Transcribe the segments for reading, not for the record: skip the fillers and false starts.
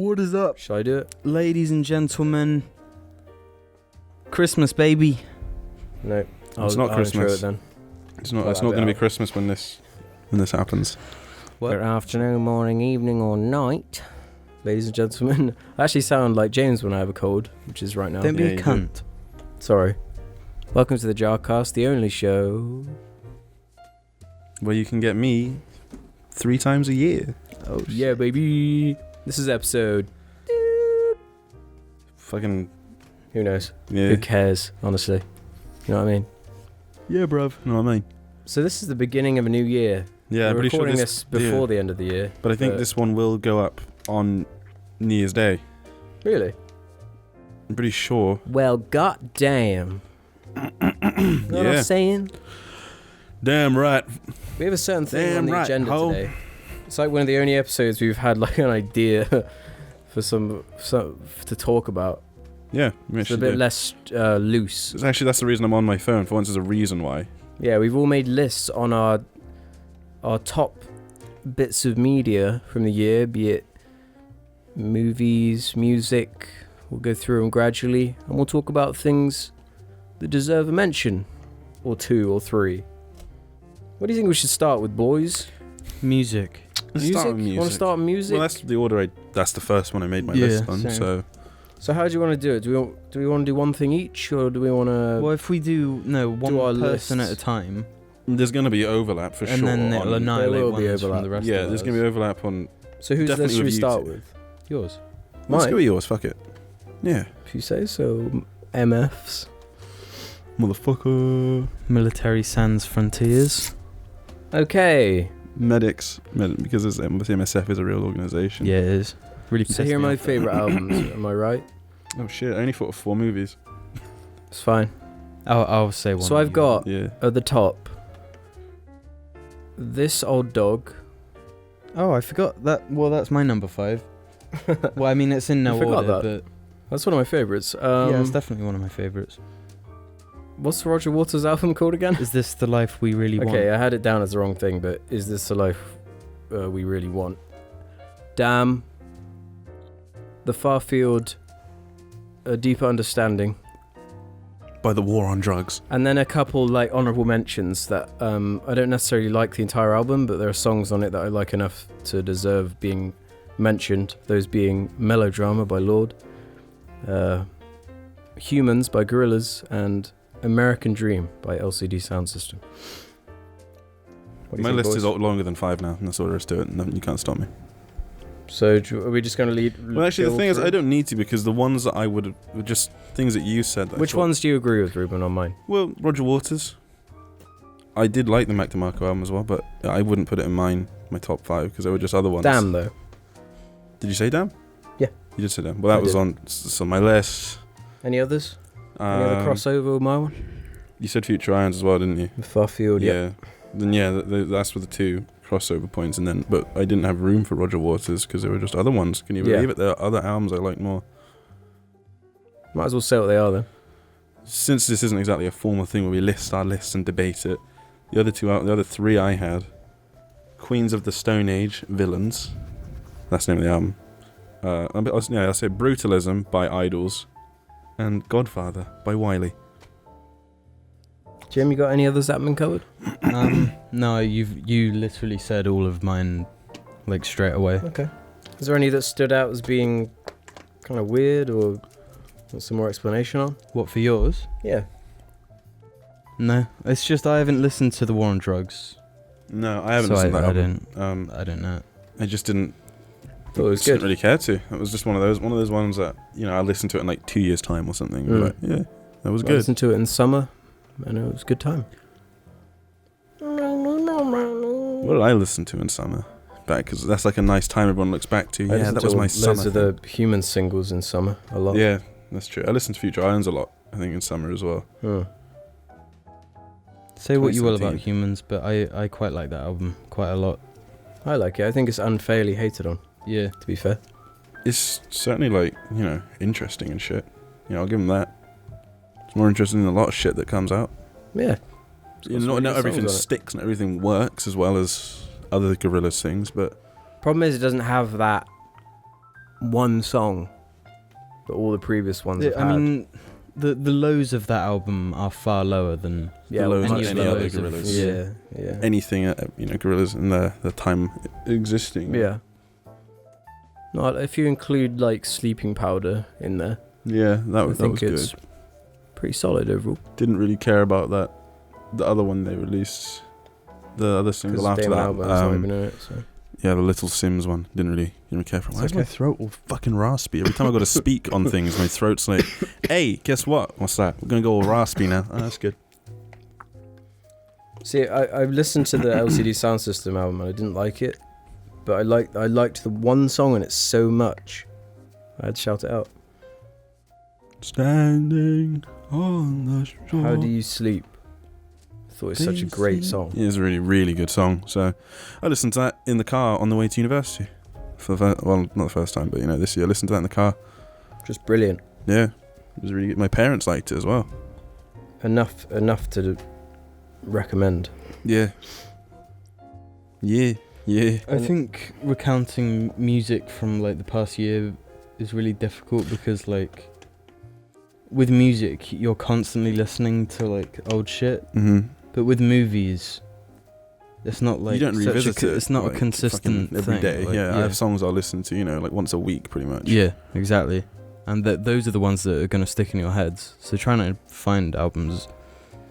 What is up? Should I do it? Ladies and gentlemen, Christmas, baby. No. It's not Christmas. It then. It's not going to be Christmas when this happens. What? Good afternoon, morning, evening, or night, ladies and gentlemen. I actually sound like James when I have a cold, which is right now. Don't be Yeah, a you cunt. Sorry. Welcome to the JARCAST, the only show. Where you can get me 3 times a year. Oh yeah, baby. This is episode. Fucking Who knows? yeah. Who cares? Honestly, you know what I mean. Yeah, bruv. You know what I mean? So this is the beginning of a new year. Yeah, We're I'm pretty sure recording this. this before the end of the year. But I think this one will go up on New Year's Day. Really? I'm pretty sure. Well, goddamn. You know what Yeah. I'm saying? Damn right. We have a certain thing Damn on the right, agenda ho. today. It's like one of the only episodes we've had like an idea for some to talk about. Yeah, we It's a actually bit do. less loose. Actually, that's the reason I'm on my phone. For once, there's a reason why. Yeah, we've all made lists on our top bits of media from the year, be it movies, music. We'll go through them gradually, and we'll talk about things that deserve a mention, or 2 or 3. What do you think we should start with, boys? Music. Let's start with You want to music. start with music? Well, that's the order. That's the first one I made my Yeah, list on. same. So So how do you want to do it? Do we want to do one thing each, or do we want to? Well, if we do one our person lists. at a time, there's going to be overlap for and sure. then it'll on, annihilate There will be ones from overlap. the rest yeah, of there's ours. going to be overlap on. So whose definitely list should we with you start two. with? Yours. Let's Mine? go with yours. Fuck it. Yeah, If you say so. MFs. motherfucker. Military Sans Frontiers. Okay. Medics, because it's, MSF is a real organization. Yeah, it is. Really So pissed here are me my off. favourite albums. Am I right? Oh shit! I only thought of 4 movies. It's fine. I'll say one. So I've got Yeah. at the top This Old Dog. Oh, I forgot that. Well, that's my number 5. Well, I mean, it's in no You forgot order, that? That's one of my favourites. yeah, it's definitely one of my favorites. What's the Roger Waters album called again? Is this the life we really want? Okay, I had it down as the wrong thing, but is this the life we really want? Damn. The Far Field. A Deeper Understanding. By the war on drugs. And then a couple like honourable mentions that I don't necessarily like the entire album, but there are songs on it that I like enough to deserve being mentioned. Those being Melodrama by Lorde, Humans by Gorillaz, and American Dream by LCD Sound System. What do you My think, list boys? is longer than 5 now, and that's all there is to it. And you can't stop me. So are we just going to lead? Well, actually, the thing is, through? I don't need to, because the ones that I would have were just things that you said. That I Which thought- ones do you agree with, Ruben, on mine? Well, Roger Waters. I did like the Mac DeMarco album as well, but I wouldn't put it in my top 5 because there were just other ones. Damn, though. Did you say Damn? Yeah. You did say Damn. Well, that I was did. on my list. Any others? Any other crossover with my one? You said Future Irons as well, didn't you? The Far Field, yeah. Then that's for the 2 crossover points, and then but I didn't have room for Roger Waters because there were just other ones. Can you Yeah. believe it? There are other albums I liked more. Might as well say what they are, then. Since this isn't exactly a formal thing where we list our lists and debate it, the other 3 I had: Queens of the Stone Age, Villains. That's the name of the album. I'll say Brutalism by Idols, and Godfather by Wiley. Jim, you got any others that have been covered? No, you literally said all of mine, like straight away. Okay. Is there any that stood out as being kind of weird, or want some more explanation on? What for yours? Yeah. No, it's just I haven't listened to the War on Drugs. No, I haven't So listened to that I album. I don't know. I just didn't. Thought it was Didn't good. really care to. It was just one of those ones that I listened to it in like 2 years' time or something. Mm. Like, yeah, that was I good. listened to it in summer, and it was a good time. What did I listen to in summer? Back, because that's like a nice time everyone looks back to. I Yeah, listened that to was my loads summer. of the Human singles in summer a lot. Yeah, that's true. I listened to Future Irons a lot. I think in summer as well. Hmm. Say what you will 2017. about Humans, but I quite like that album quite a lot. I like it. I think it's unfairly hated on, Yeah. to be fair. It's certainly like interesting and shit. I'll give them that. It's more interesting than a lot of shit that comes out. Yeah. Not everything sticks and everything works as well as other Gorillaz things, but Problem is, it doesn't have that one song that all the previous ones have I had. mean, the lows of that album are far lower than Yeah, the lows much of any lower. other Gorillaz. Yeah. Anything, Gorillaz in the time existing. Yeah. No, if you include like Sleeping Powder in there, Yeah, that I was think good. it's pretty solid overall. Didn't really care about that. The other one they released, the other single after Damon that. Albarn's not even in it, so. Yeah, the Little Sims one. Didn't really care for it. Why is okay. my throat all fucking raspy? Every time I got to speak on things, my throat's like, hey, guess what? What's that? We're going to go all raspy now. Oh, that's good. See, I've listened to the LCD Sound System album and I didn't like it, but I liked the one song in it so much, I had to shout it out. Standing on the shore. How Do You Sleep? I thought it was such a great song. It is a really, really good song. So I listened to that in the car on the way to university. Not the first time, but this year I listened to that in the car. Just brilliant. Yeah, it was really good. My parents liked it as well. Enough to recommend. Yeah. I think recounting music from like the past year is really difficult because like with music you're constantly listening to like old shit, but with movies it's not like you don't revisit it. It's not like, a consistent every thing. day. Like, I have songs I'll listen to, like once a week, pretty much. Yeah, exactly. And those are the ones that are gonna stick in your heads. So trying to find albums,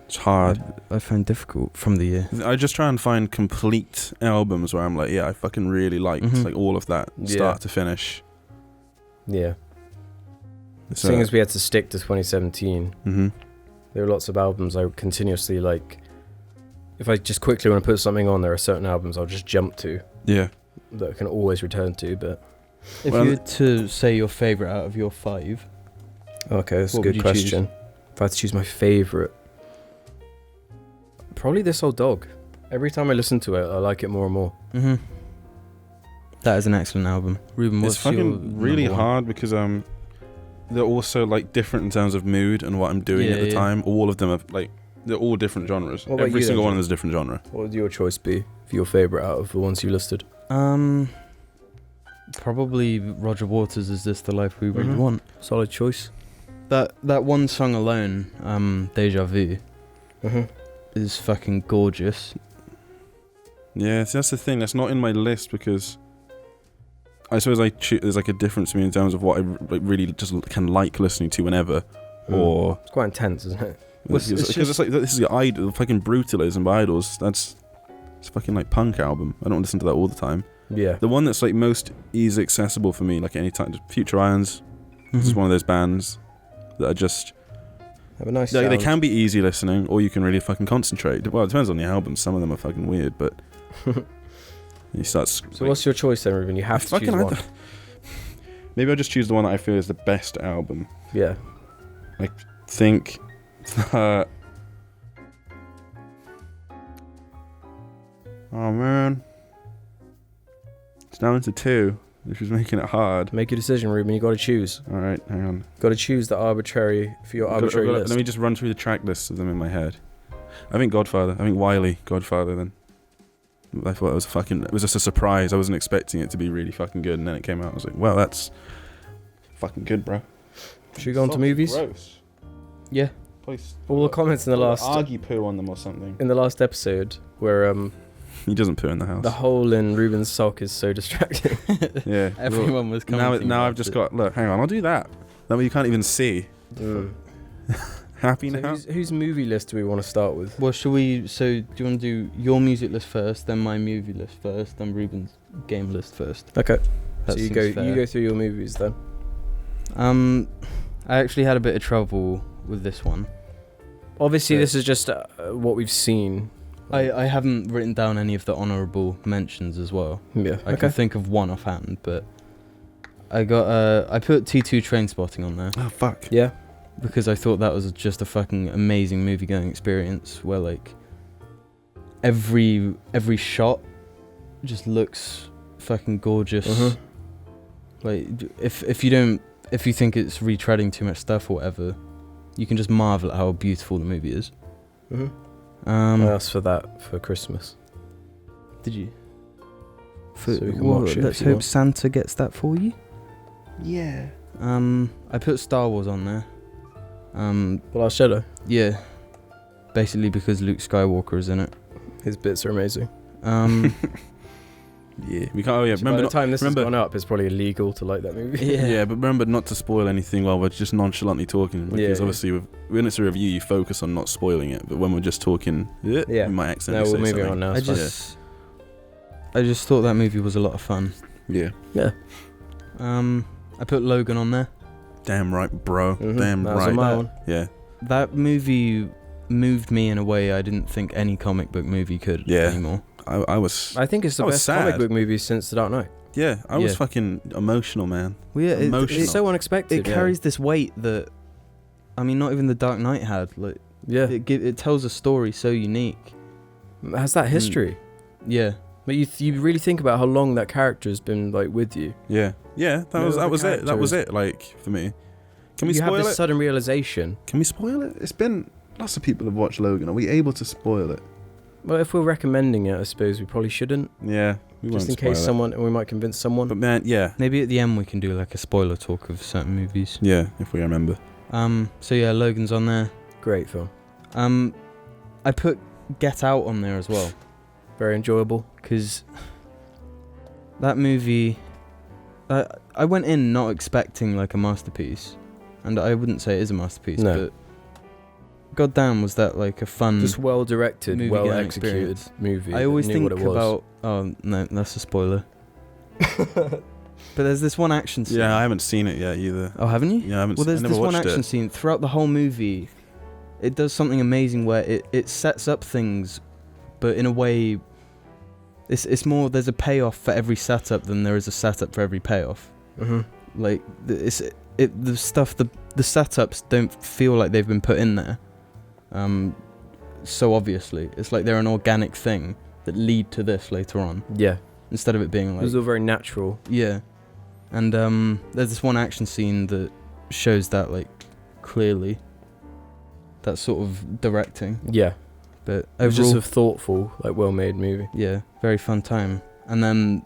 It's hard. I find difficult from the year. I just try and find complete albums where I'm like, yeah, I fucking really liked like all of that, start to finish. Yeah. So, Seeing as we had to stick to 2017, mm-hmm. there are lots of albums I continuously like. If I just quickly want to put something on, there are certain albums I'll just jump to Yeah. that I can always return to. But If you were to say your favourite out of your 5, okay, that's a what would good you question. If I had to choose my favourite, probably This Old Dog. Every time I listen to it, I like it more and more. That is an excellent album. Ruben, what's It's fucking your really number one? hard because they're also like different in terms of mood and what I'm doing at the time. All of them are like, they're all different genres. What about Every you single then, one is a different genre. What would your choice be for your favourite out of the ones you listed? Probably Roger Waters' Is This the Life We Really Mhm. Want? Solid choice. That one song alone, Deja Vu, is fucking gorgeous. Yeah, see, that's the thing. That's not in my list because I suppose there's like a difference to me in terms of what I really just can like listening to whenever, or It's quite intense, isn't it? because it's like this is the Idol, fucking Brutalism by Idols. It's a fucking like punk album. I don't listen to that all the time. Yeah. The one that's like most easy accessible for me, like any time, Future Irons. This is one of those bands that are just Have a nice they sound. can be easy listening, or you can really fucking concentrate. Well, it depends on the album. Some of them are fucking weird, but you start. So what's your choice then, Ruben? You have to choose one. Maybe I'll just choose the one that I feel is the best album. Yeah. I think oh man, it's down to 2, which is making it hard. Make your decision, Ruben. You got to choose. All right, hang on. Got to choose the arbitrary for your arbitrary list. Let me just run through the track lists of them in my head. I think Godfather. I think Wiley Godfather. Then I thought it was just a surprise. I wasn't expecting it to be really fucking good, and then it came out. I was like, wow, that's fucking good, bro. Should we go on to movies? Gross. Yeah. Please. All the comments in the last Argy poo on them or something. in the last episode where He doesn't poo in the house. the hole in Ruben's sock is so distracting. Yeah. Everyone was commenting. Now about I've just it. got. Look, hang on. I'll do that. That way you can't even see. Happy So now. whose movie list do we want to start with? Well, shall we? So, do you want to do your music list first, then my movie list first, then Ruben's game list first? Okay. That So you seems go fair. through your movies then. I actually had a bit of trouble with this one. Obviously, But- this is just what we've seen. I haven't written down any of the honourable mentions as well. Yeah. I can think of one offhand, but I put T2 Trainspotting on there Oh fuck. Yeah. because I thought that was just a fucking amazing movie going experience where like every shot just looks fucking gorgeous. Like if you think it's retreading too much stuff or whatever, you can just marvel at how beautiful the movie is. I asked for that for Christmas. Did you? So we can watch it Let's if you hope want. Santa gets that for you. Yeah. I put Star Wars on there. The Last Shadow. Yeah. Basically because Luke Skywalker is in it. His bits are amazing. Yeah, we can't. Oh yeah, So remember by the time this has remember- gone up, it's probably illegal to like that movie. Yeah, but remember not to spoil anything while we're just nonchalantly talking. Because Yeah. obviously, when it's a review, you focus on not spoiling it. But when we're just talking, we might No, accidentally we're say moving something. on now. I just thought that movie was a lot of fun. Yeah. Yeah. I put Logan on there. Damn right, bro. Mhm, Damn that was right. on my one. Yeah. That movie moved me in a way I didn't think any comic book movie could anymore. I was. I think it's the I was best sad. comic book movie since The Dark Knight. Yeah, I was Yeah. fucking emotional, man. Well, yeah, Emotional. It's so unexpected. it carries this weight that, I mean, not even The Dark Knight had. Like, Yeah. it tells a story so unique. It has that history. Yeah. But you really think about how long that character has been like with you. Yeah. Yeah, that You was know, that the was it. That character was is- it. Like for me, can we you have spoil this it? sudden realization. Can we spoil it? It's been lots of people have watched Logan. Are we able to spoil it? Well, if we're recommending it, I suppose we probably shouldn't. Yeah, we Just won't in spoil case it. we might convince someone. But man, yeah, Maybe at the end we can do like a spoiler talk of certain movies. yeah, if we remember. So yeah, Logan's on there. Great film. I put Get Out on there as well. Very enjoyable. Because that movie, I went in not expecting like a masterpiece, and I wouldn't say it is a masterpiece, No. but goddamn was that like a fun Just well directed, movie well going executed experience. movie. I always that think knew what it was. about, oh no, that's a spoiler. But there's this one action scene. Yeah, I haven't seen it yet either. Oh, haven't you? Yeah, I haven't. Well, there's I never this one watched action it. scene throughout the whole movie. It does something amazing where it sets up things, but in a way, it's more. There's a payoff for every setup than there is a setup for every payoff. Mhm. Like the setups don't feel like they've been put in there. So obviously, it's like they're an organic thing that lead to this later on, Yeah. instead of it being It like was all very natural. yeah. And there's this one action scene that shows that like clearly. That sort of directing, Yeah. but It was overall, just a thoughtful, like well-made movie. yeah, very fun time. And then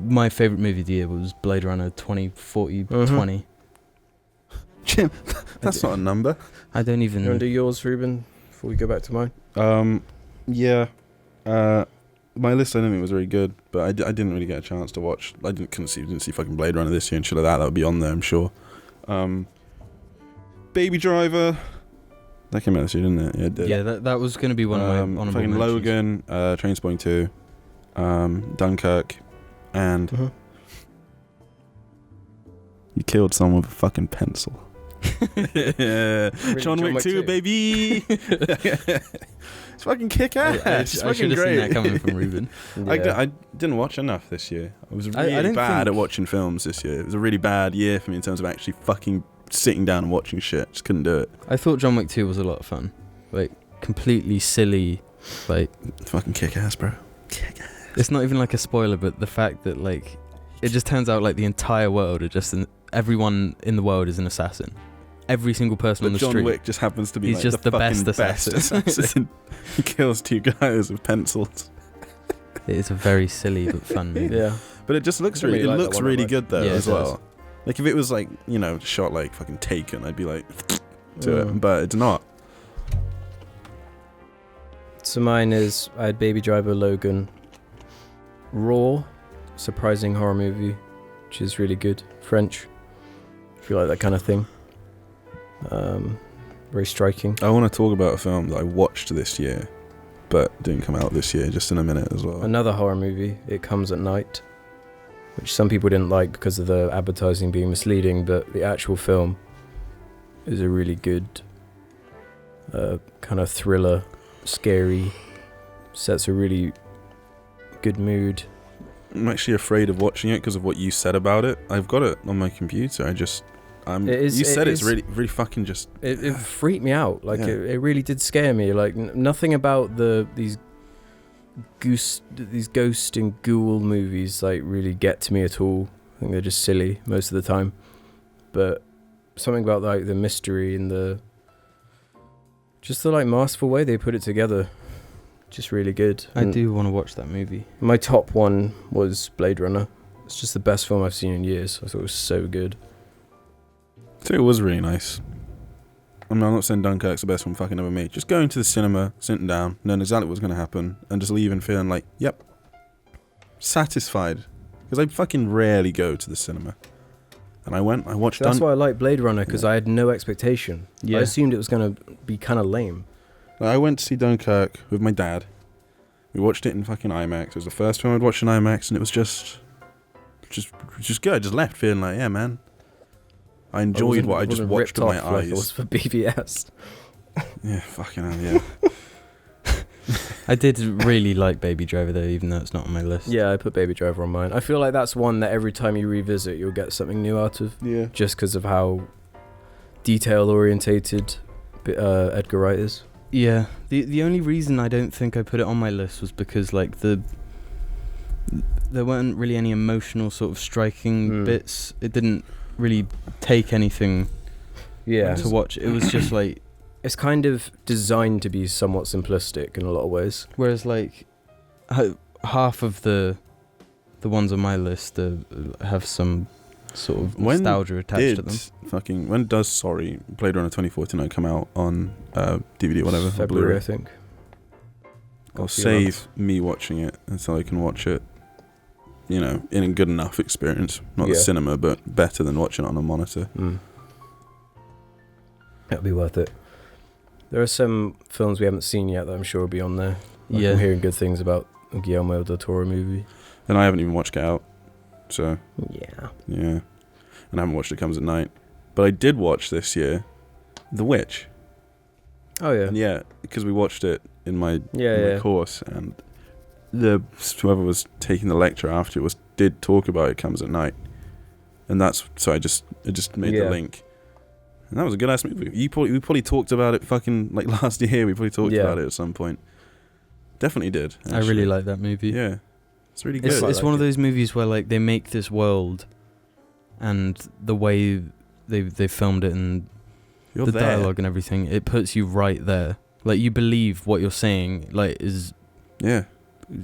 my favorite movie of the year was Blade Runner 2040 Mhm. 20. Jim, that's not a number. I don't even. You want to do yours, Ruben, before we go back to mine? Yeah. My list I didn't think was very good, but I didn't really get a chance to watch. I didn't see fucking Blade Runner this year and shit like that. That would be on there, I'm sure. Baby Driver. That came out this year, didn't it? Yeah, it did. Yeah, that was going to be one of my honorable fucking mentions. Logan, Trainspotting 2, Dunkirk, and Mhm. you killed someone with a fucking pencil. Yeah. Really, John Wick 2, baby. It's fucking kick ass. It's I should fucking have seen that great. coming from Ruben. Yeah. I didn't watch enough this year. I was I really don't bad think- at watching films this year. It was a really bad year for me in terms of actually fucking sitting down and watching shit. Just couldn't do it. I thought John Wick 2 was a lot of fun, like completely silly. Like Fucking kick ass, bro. it's not even like a spoiler, but the fact that like it just turns out like the entire world are just everyone in the world is an assassin. Every single person on But the John street. Wick just happens to be He's like just the the fucking best assassin. He kills two guys with pencils. It is a very silly but fun movie. Yeah. But it just looks I don't really, really it like looks that one really that good though Yeah, it as does. well. Like if it was like, you know, shot like fucking Taken, I'd be like to Mm. it, but it's not. So mine is, I had Baby Driver, Logan, Raw, surprising horror movie, which is really good. French, if you like that kind of thing. Very striking. I want to talk about a film that I watched this year, but didn't come out this year. Just in a minute as well. Another horror movie, It Comes at Night, which some people didn't like because of the advertising being misleading, but the actual film is a really good kind of thriller, scary, sets a really good mood. I'm actually afraid of watching it because of what you said about it. I've got it on my computer. You said it's really, really fucking just. It freaked me out. Like Yeah. it really did scare me. Like nothing about these ghost and ghoul movies like really get to me at all. I think they're just silly most of the time. But something about like the mystery and the like masterful way they put it together, just really good. I And do want to watch that movie. my top one was Blade Runner. It's just the best film I've seen in years. I thought it was so good. I think it was really nice. I mean, I'm not saying Dunkirk's the best film fucking ever made. Just going to the cinema, sitting down, knowing exactly what's going to happen, and just leaving feeling like, yep, satisfied. Because I fucking rarely go to the cinema. And I watched That's why I like Blade Runner, because I had no expectation. Yeah. I assumed it was going to be kind of lame. I went to see Dunkirk with my dad. We watched it in fucking IMAX. It was the first time I'd watched in IMAX, and it was just good. I just left feeling like, yeah, man. I enjoyed what I just watched with my eyes. Like it was for BVS. Yeah, fucking hell, yeah. I did really like Baby Driver though, even though it's not on my list. Yeah, I put Baby Driver on mine. I feel like that's one that every time you revisit, you'll get something new out of. Yeah. Just because of how detail-orientated Edgar Wright is. Yeah. The only reason I don't think I put it on my list was because like there weren't really any emotional sort of striking bits. It didn't really take anything to watch. It was just like, it's kind of designed to be somewhat simplistic in a lot of ways. Whereas like half of the ones on my list have some sort of nostalgia attached to them. When does Blade Runner 2049 come out on DVD or whatever? February, I think. I'll save me watching it until I can watch it, in a good enough experience. Not the cinema, but better than watching it on a monitor. That'll be worth it. There are some films we haven't seen yet that I'm sure will be on there. I'm hearing good things about a Guillermo del Toro movie. And I haven't even watched Get Out, so... Yeah. Yeah. And I haven't watched It Comes at Night. But I did watch this year The Witch. Oh, yeah. And yeah, because we watched it in my course, and whoever was taking the lecture after it did talk about It Comes at Night. And so I just made the link. And that was a good ass movie. We probably talked about it fucking like last year. We probably talked about it at some point. Definitely did. Actually. I really like that movie. Yeah, it's really good. It's one of those movies where like they make this world, and the way they filmed it and the dialogue and everything, it puts you right there. Like you believe what you're saying. Like is well,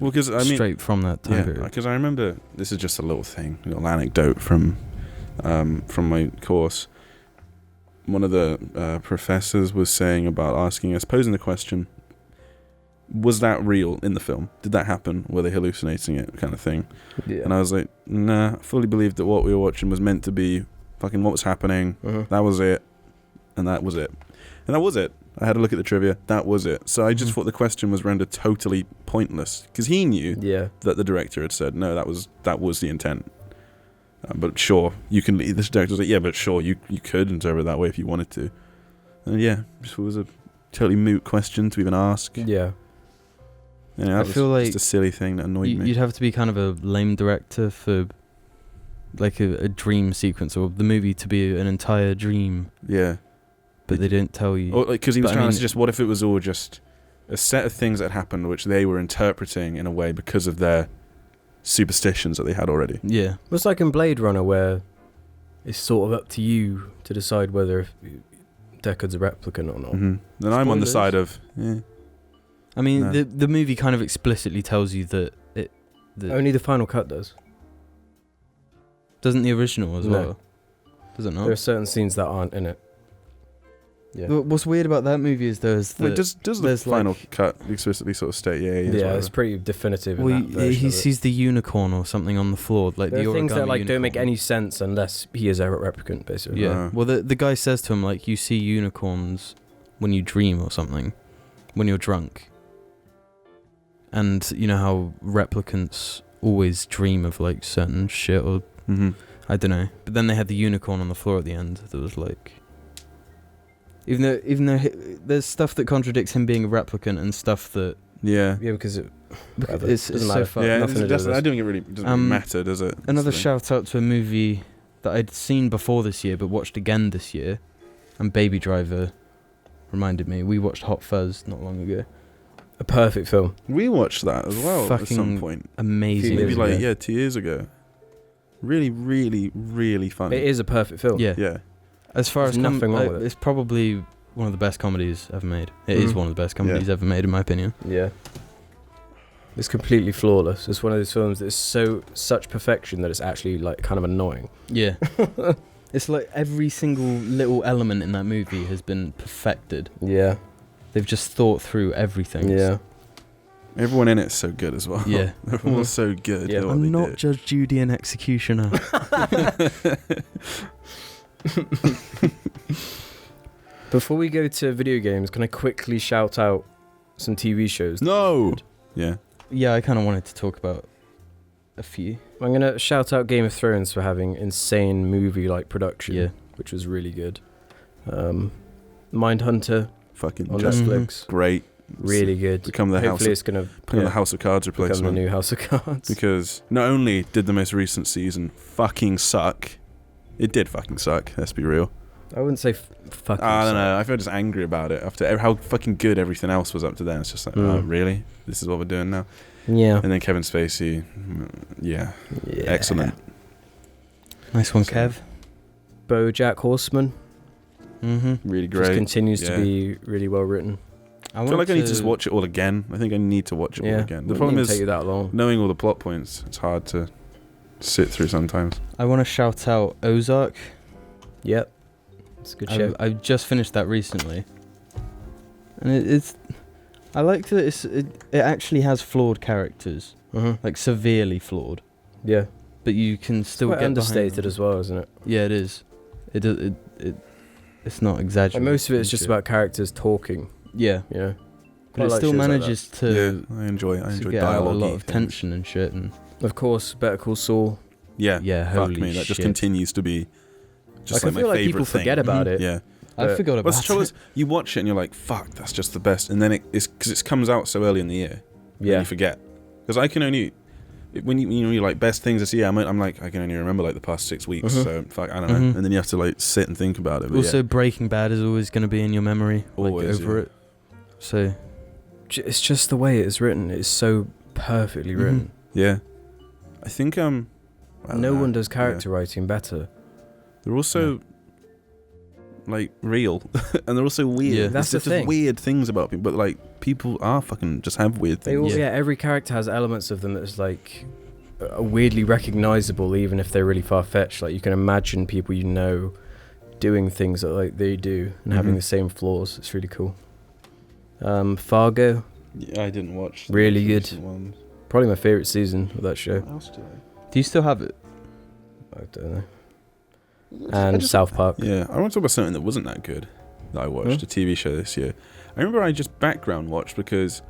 because I mean straight from that time period. Because I remember, this is just a little anecdote from my course. One of the professors was posing the question, was that real in the film? Did that happen? Were they hallucinating it, kind of thing? Yeah. And I was like, nah, I fully believed that what we were watching was meant to be fucking what was happening. That was it. And that was it. And that was it. I had a look at the trivia. That was it. So I just thought the question was rendered totally pointless, because he knew that the director had said, no, that was the intent. But sure, you can. This director was like, yeah, but sure, you could interpret it that way if you wanted to. And it was a totally moot question to even ask. Yeah. I feel like just a silly thing that annoyed me. You'd have to be kind of a lame director for like a dream sequence, or the movie to be an entire dream. Yeah. But they didn't tell you. Because he was trying to suggest, what if it was all just a set of things that happened which they were interpreting in a way because of their superstitions that they had already. Yeah. It's like in Blade Runner, where it's sort of up to you to decide whether Deckard's a replicant or not. Mm-hmm. Then I'm on the side of, I mean, the movie kind of explicitly tells you that only the final cut does. Doesn't the original as well? Does it not? There are certain scenes that aren't in it. Yeah. What's weird about that movie is does the final cut explicitly sort of state? Yeah, it's pretty definitive. Well, he sees the unicorn or something on the floor, like there the are things that unicorn. Don't make any sense unless he is a replicant, basically. Yeah. Well, the guy says to him like, you see unicorns when you dream or something, when you're drunk. And you know how replicants always dream of like certain shit, or I don't know. But then they had the unicorn on the floor at the end that was like. Even though there's stuff that contradicts him being a replicant and stuff that because it's so far. Yeah, I don't think it really doesn't matter, does it? Another shout out to a movie that I'd seen before this year but watched again this year, and Baby Driver reminded me. We watched Hot Fuzz not long ago. A perfect film. We watched that as well at some point. Amazing. Maybe 2 years ago. Really, really, really funny. It is a perfect film. Yeah. As far as nothing wrong with it. It's probably one of the best comedies ever made. It is one of the best comedies ever made, in my opinion. Yeah. It's completely flawless. It's one of those films that's such perfection that it's actually like kind of annoying. Yeah. It's like every single little element in that movie has been perfected. Yeah. They've just thought through everything. Yeah. Everyone in it's so good as well. Yeah. They're all so good. Yeah, at what I'm they not do. Judge Judy and Executioner. Before we go to video games, can I quickly shout out some TV shows? No. Yeah. Yeah, I kind of wanted to talk about a few. I'm going to shout out Game of Thrones for having insane movie-like production, Yeah. which was really good. Mindhunter Fucking on just Netflix, great. really good. Become the Hopefully house. it's going to Become the House of Cards become the replacement. new House of Cards. Because not only did the most recent season fucking suck, it did fucking suck. Let's be real. I wouldn't say fucking I don't suck. know. I feel just angry about it after how fucking good everything else was up to then. It's just like, oh, really? This is what we're doing now. Yeah. And then Kevin Spacey, yeah, excellent. Nice one, So- Kev. BoJack Horseman Mm-hmm. Really just great. continues to Yeah. be really well written. I feel like I need to just watch it all again. I think I need to watch it all again. The It problem wouldn't take is you that long. knowing all the plot points. It's hard to sit through sometimes. I want to shout out Ozark. Yep. It's a good show. I just finished that recently, and it's. I like that it actually has flawed characters, like severely flawed, Yeah. but you can still Quite get understated behind as well, isn't it? Yeah, it is. It's not Like exaggerated. most of it is and just shit. about characters talking. Yeah, You know. but Quite it like still shows like that. manages to. I enjoy to get out a dialogue. lot of tension and shit, and Of course, Better Call Saul. Yeah, yeah, fuck holy me. That just shit. continues to be just Like, I like, feel my like favorite people thing. forget about it. Yeah. I but- forgot Well, about the trouble it. is, you watch it and you're like, "Fuck, that's just the best." And then it's because it comes out so early in the year. And Yeah. you forget. Because I can only when you're like best things this year. I'm like I can only remember like the past 6 weeks. Mhm. So fuck, I don't know. Mhm. And then you have to like sit and think about it. But Also, yeah. Breaking Bad is always going to be in your memory, Always, like over yeah. it. So It's just the way it is written. It's so perfectly written. Yeah. I think I don't No know. one does character writing better. They're also like real, and they're also weird. Yeah. That's There's the just thing. weird things about people, but like people are fucking just have weird They things. all, Yeah. yeah, every character has elements of them that's like weirdly recognizable, even if they're really far fetched. Like you can imagine people you know doing things that like they do and having Mhm. the same flaws. It's really cool. Fargo, Yeah, I didn't watch. the Really most good. recent ones. probably my favorite season of that show. What else do do you still have it? I don't know. I And just- South Park. Yeah, I want to talk about something that wasn't that good that I watched, Hmm? a TV show this year. I remember I just background watched because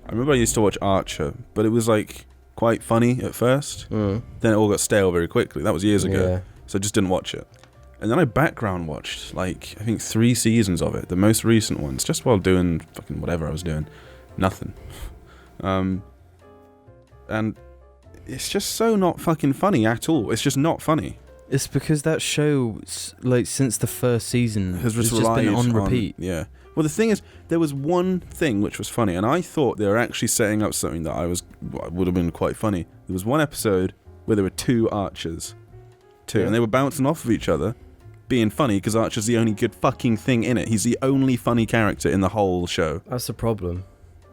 I remember I used to watch Archer, but it was like quite funny at first. Mm. Then it all got stale very quickly. That was years ago, Yeah. so I just didn't watch it. And then I background watched like I think 3 seasons of it, the most recent ones, just while doing fucking whatever I was doing, nothing. And it's just so not fucking funny at all. It's just not funny. It's because that show, like since the first season, Has has just just been relied on repeat. Yeah. Well, the thing is, there was one thing which was funny, and I thought they were actually setting up something that would have been quite funny. There was one episode where there were 2 archers, and they were bouncing off of each other, being funny because Archer's the only good fucking thing in it. He's the only funny character in the whole show. That's the problem.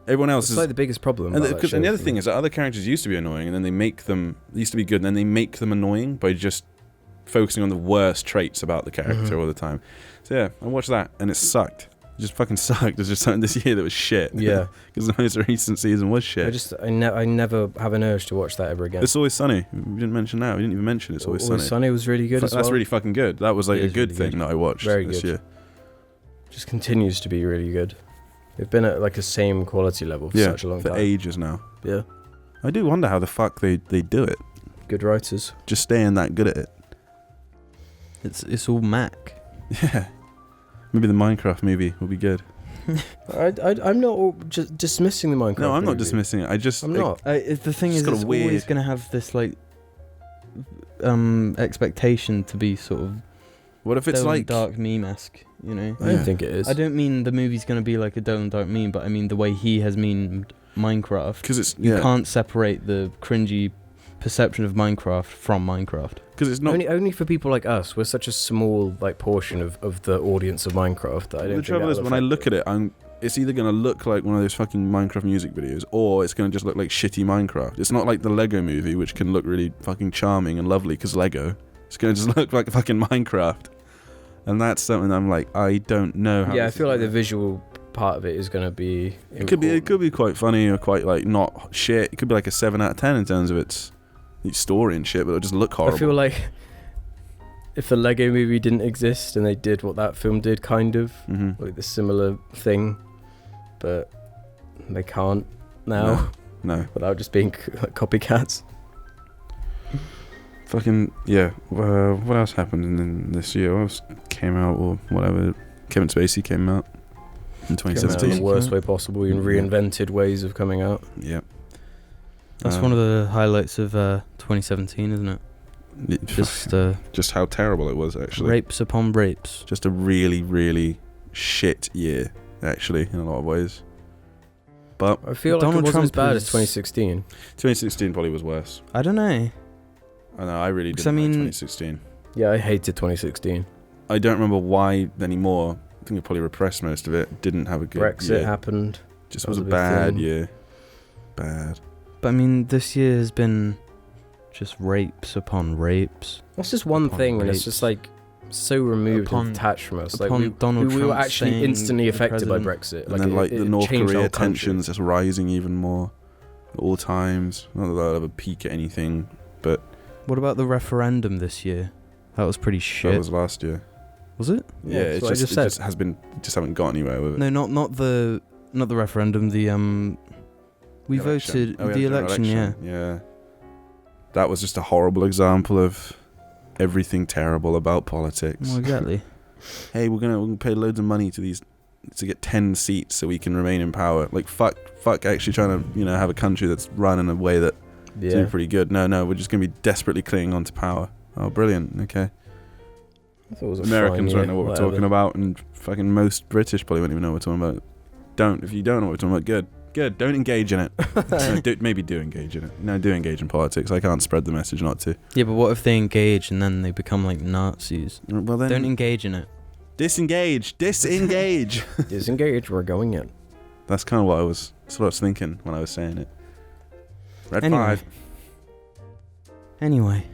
Everyone else It's is. like the biggest problem. And about that show the other for thing me. is that other characters used to be annoying, and then they used to be good, and then they make them annoying by just focusing on the worst traits about the character Mhm. all the time. So yeah, I watched that, and it sucked. It just fucking sucked. There's just something this year that was shit. Yeah. Because the most recent season was shit. I never have an urge to watch that ever again. It's Always Sunny. We didn't mention that. We didn't even mention It's Always Sunny. Sunny was really good as That's well. really fucking good. That was like It a is good really thing good. that I watched Very this good. year. Just continues to be really good. They've been at like a same quality level for Yeah, such a long for time. ages now. Yeah. I do wonder how the fuck they do it. Good writers. Just staying that good at it. It's all Mac. Yeah. Maybe the Minecraft movie will be good. I'm not just dismissing the Minecraft. No, I'm not movie. dismissing it. I just I'm not. The thing It's is, got a it's weird- always going to have this like expectation to be sort of What if it's Dylan like Dark meme-esque, you know? I don't Yeah. think it is. I don't mean the movie's going to be like a Dylan Dark meme, but I mean the way he has memed Minecraft. because it's You can't separate the cringy perception of Minecraft from Minecraft. because it's not. only for people like us. We're such a small like portion of the audience of Minecraft that I don't. The think trouble that'll is when I affect look it. at it, it's either going to look like one of those fucking Minecraft music videos, or it's going to just look like shitty Minecraft. It's not like the Lego movie, which can look really fucking charming and lovely because Lego. It's going to just look like fucking Minecraft. And that's something I'm like, I don't know how. Yeah, I feel like the visual part of it is going to be important. It could be quite funny or quite like not shit. It could be like a 7 out of 10 in terms of its story and shit, but it'll just look horrible. I feel like if the Lego movie didn't exist and they did what that film did, kind of like the similar thing, but they can't now. No. Without just being like copycats. Fucking yeah. What else happened in this year? What else came out or whatever? Kevin Spacey came out in 2017. In the worst way possible, and reinvented ways of coming out. Yeah. That's one of the highlights of 2017, isn't it? Just how terrible it was, actually. Rapes upon rapes. Just a really, really shit year, actually, in a lot of ways. But I feel like Donald it wasn't Trump as bad as is- 2016. 2016 probably was worse. I don't know. I know, I really 'Cause didn't I like mean- 2016. Yeah, I hated 2016. I don't remember why anymore. I think I probably repressed most of it. Didn't have a good Brexit year. happened. Just That was a was a big bad thing. year. Bad. But I mean, this year has been just rapes upon rapes. That's just one Upon thing, and it's rapes. just like so removed Upon- and detached from us. Like upon Donald we were Trump actually saying instantly the affected by president- Brexit. And then like the North changed our Korea country. tensions just rising even more at all times. Not that I'll ever peak at anything, but What about the referendum this year? That was pretty shit. that was last year. Was it? Yeah, that's it's what I just, just said. it just has been, just haven't got anywhere with it. No, not the referendum. We The election. voted Oh, the yeah, election. Yeah. Yeah. That was just a horrible example of everything terrible about politics. Well, exactly. Hey, we're gonna pay loads of money to these to get 10 seats so we can remain in power. Like fuck actually trying to, have a country that's run in a way that's doing pretty good. No, we're just gonna be desperately clinging on to power. Oh, brilliant. Okay. I thought it was a Americans fine won't know what year, we're talking whatever. about, and fucking most British probably won't even know what we're talking about. If you don't know what we're talking about, good. Don't engage in it. No, maybe do engage in it. No, do engage in politics. I can't spread the message not to. Yeah, but what if they engage and then they become like Nazis? Well then, Don't engage in it. disengage. Disengage, we're going in. That's kind of what I was thinking when I was saying it. Red Anyway. 5. Anyway.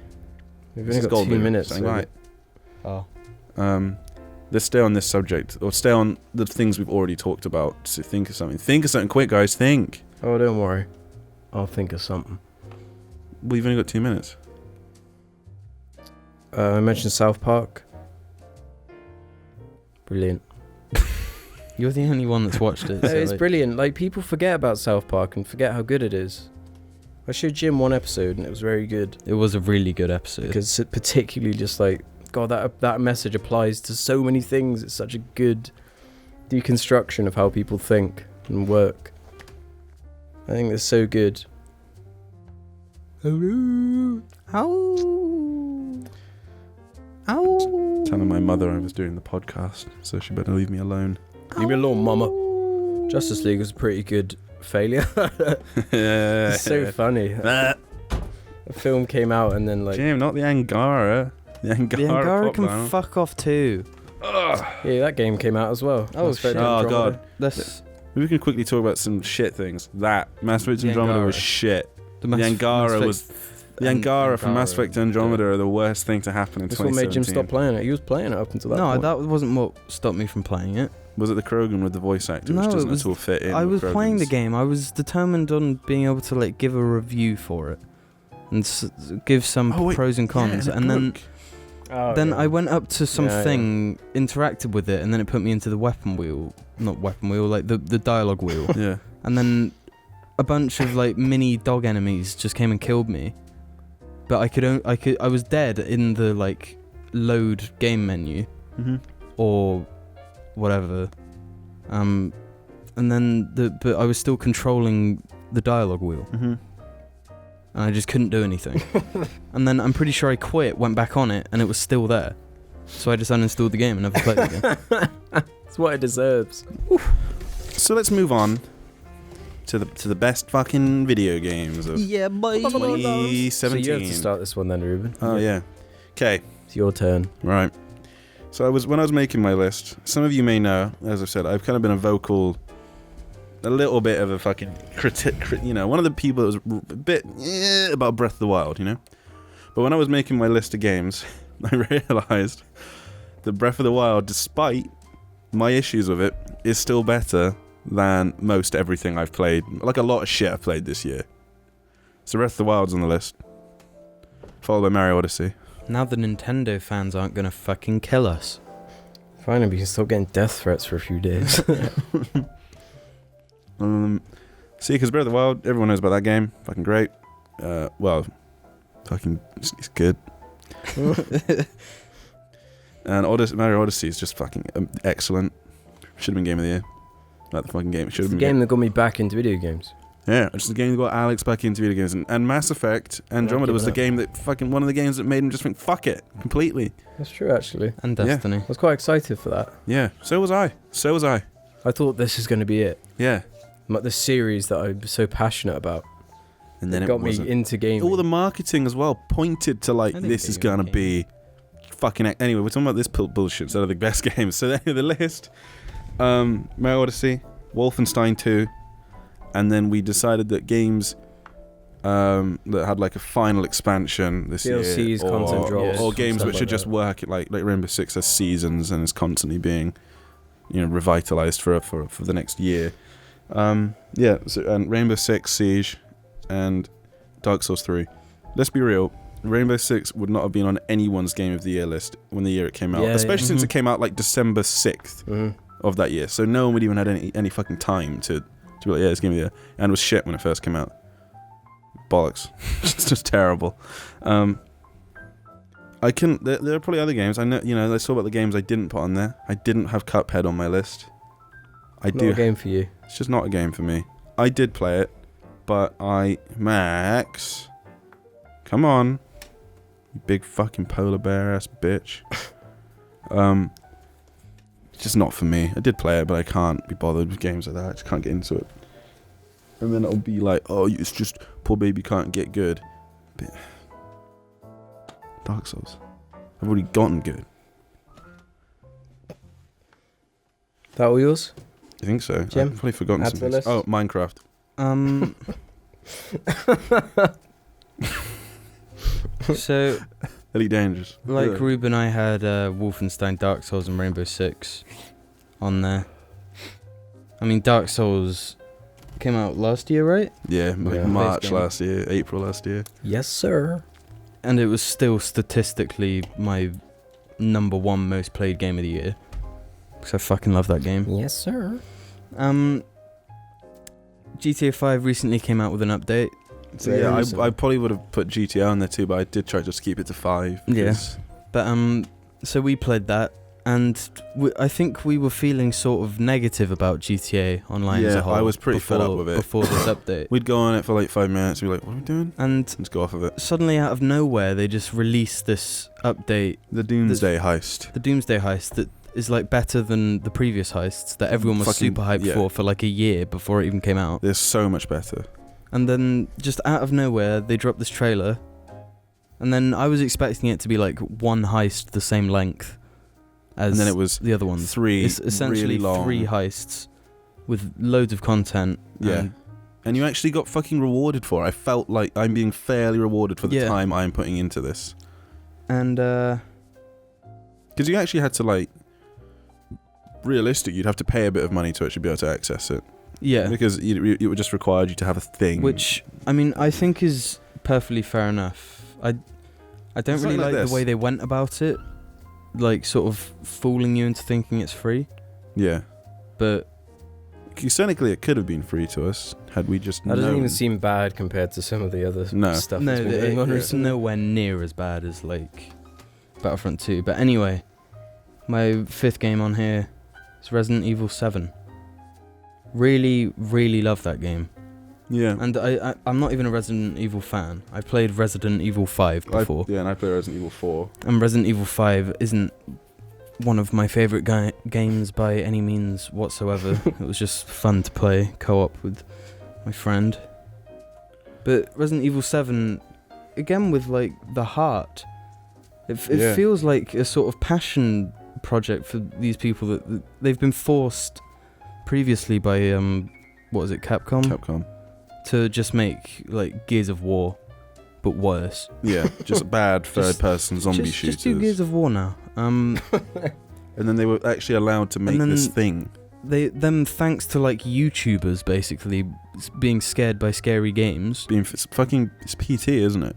We've This only is got gold 2 digger, minutes. saying so right. Oh. Let's stay on this subject, or stay on the things we've already talked about. So think of something. Think of something quick, guys. Think. Oh, don't worry. I'll think of something. We've only got 2 minutes. I mentioned South Park. Brilliant. You're the only one that's watched it. No, so, it's like, brilliant. Like, people forget about South Park and forget how good it is. I showed Jim one episode and it was very good. It was a really good episode. Because it particularly just like, God, that message applies to so many things. It's such a good deconstruction of how people think and work. I think it's so good. Ow. Ow. Telling my mother I was doing the podcast, so she better leave me alone. Leave me alone, mama. Justice League was a pretty good failure. It's so funny. The film came out and then like... Jim, not the Angara. The Angara, The Angara pop can down. fuck off too. Yeah, that game came out as well. Oh, Mass Effect shit. Oh, Andromeda. God. That's We can quickly talk about some shit things. Mass Effect The Andromeda Angara. was shit. the The Angara was... The Angara from Angara. Mass Effect Andromeda are the worst thing to happen in That's what 2017. made Jim stop playing it. He was playing it up until that No, point. that wasn't what stopped me from playing it. Was it the Krogan with the voice actor, No, which it doesn't was- at all fit in? I with was playing the Krogans? game. I was determined on being able to like give a review for it and give some Oh, wait. pros and cons. Yeah, and then Oh, then yeah. I went up to Yeah, something, interacted with it, and then it put me into the weapon wheel. Not weapon wheel, like the dialogue wheel. Yeah. And then a bunch of like mini dog enemies just came and killed me. But I was dead in the like load game menu Mm-hmm. or whatever. And then but I was still controlling the dialogue wheel, Mm-hmm. and I just couldn't do anything. And then I'm pretty sure I quit, went back on it, and it was still there. So I just uninstalled the game and never played it again. It's what it deserves. So let's move on to the best fucking video games of boy. 2017. So you have to start this one then, Ruben. Oh yeah. Okay. It's your turn. Right. So when I was making my list, some of you may know, as I've said, I've kind of been a vocal a little bit of a fucking one of the people that was a bit about Breath of the Wild, But when I was making my list of games, I realised that Breath of the Wild, despite my issues with it, is still better than most everything I've played. Like a lot of shit I've played this year. So Breath of the Wild's on the list. Followed by Mario Odyssey. Now the Nintendo fans aren't gonna fucking kill us. Finally, we can stop getting death threats for a few days. See, because Breath of the Wild, everyone knows about that game. Fucking great. Fucking, it's good. And Mario Odyssey is just fucking excellent. Should have been Game of the Year. Like the fucking game. It should have been. The game that got me back into video games. Yeah, it's the game that got Alex back into video games. And Mass Effect Andromeda was the game that fucking one of the games that made him just think, fuck it, completely. That's true, actually. And Destiny. I was quite excited for that. Yeah, so was I. I thought this is going to be it. Yeah. Like the series that I'm so passionate about. And then it got wasn't. me into gaming. All the marketing as well pointed to like, this is going to be fucking... Anyway, we're talking about this bullshit instead of the best games. So then the list, Mario Odyssey, Wolfenstein 2, and then we decided that games that had like a final expansion this DLCs, year, content drops, or games which like should just work like Rainbow Six has seasons and is constantly being, revitalized for the next year. And Rainbow Six Siege and Dark Souls 3. Let's be real. Rainbow Six would not have been on anyone's Game of the Year list when the year it came out, especially since it came out like December 6th of that year. So no one would even had any fucking time to be like, it's Game of the Year, and it was shit when it first came out. Bollocks. It's just terrible. There are probably other games. I know, let's talk about the games I didn't put on there. I didn't have Cuphead on my list. Not a game for you. It's just not a game for me. I did play it, but Max, come on, you big fucking polar bear ass bitch. It's just not for me. I did play it, but I can't be bothered with games like that. I just can't get into it. And then it'll be like, oh, it's just poor baby can't get good. But Dark Souls, I've already gotten good. That all yours? I think so. Jim? I've probably forgotten Add to the something. list. Oh, Minecraft. So, Elite Dangerous. like Yeah. Ruben, I had Wolfenstein, Dark Souls, and Rainbow Six on there. I mean, Dark Souls came out last year, right? Yeah, Yeah. March Base game. last year, April last year. Yes, sir. And it was still statistically my number one most played game of the year. Because I fucking love that game. Yes, sir. GTA 5 recently came out with an update. So Very yeah, recent. I probably would have put GTA on there too, but I did try to just keep it to 5. Yeah. because- But so we played that, and I think we were feeling sort of negative about GTA Online as Yeah, a whole. I was pretty fed up with it. Before this update. We'd go on it for like 5 minutes and be like, what are we doing? And Let's go off of it. suddenly out of nowhere, they just released this update, The Doomsday Heist. the Doomsday Heist, that is like better than the previous heists that everyone was Fucking- super hyped yeah. for like a year before it even came out. They're so much better. And then just out of nowhere, they dropped this trailer. And then I was expecting it to be like one heist the same length as And then it was the other ones. 3 It's essentially really long. 3 heists with loads of content. Yeah. And you actually got fucking rewarded for it. I felt like I'm being fairly rewarded for the Yeah. time I'm putting into this. And Because you actually had to like... Realistic, you'd have to pay a bit of money to actually be able to access it. yeah. Because it would just required you to have a thing. Which, I mean, I think is perfectly fair enough. I don't It's really like like this. the way they went about it. Like, sort of fooling you into thinking it's free. Yeah. But, Technically, it could have been free to us had we just That doesn't known. even seem bad compared to some of the other No. stuff no, that's been going on it's recently. nowhere near as bad as, like, Battlefront 2. But anyway, my 5th game on here is Resident Evil 7. Really, really love that game. Yeah. And I'm not even a Resident Evil fan. I played Resident Evil 5 before. And I played Resident Evil 4. And Resident Evil 5 isn't one of my favourite games by any means whatsoever. It was just fun to play co-op with my friend. But Resident Evil 7, again with like the heart, it Yeah. feels like a sort of passion project for these people that they've been forced previously by what is it, Capcom, to just make like Gears of War, but worse. Yeah, just bad third-person zombie shooters. Just do Gears of War now. And then they were actually allowed to make this thing. Thanks to like YouTubers basically being scared by scary games. It's PT, isn't it?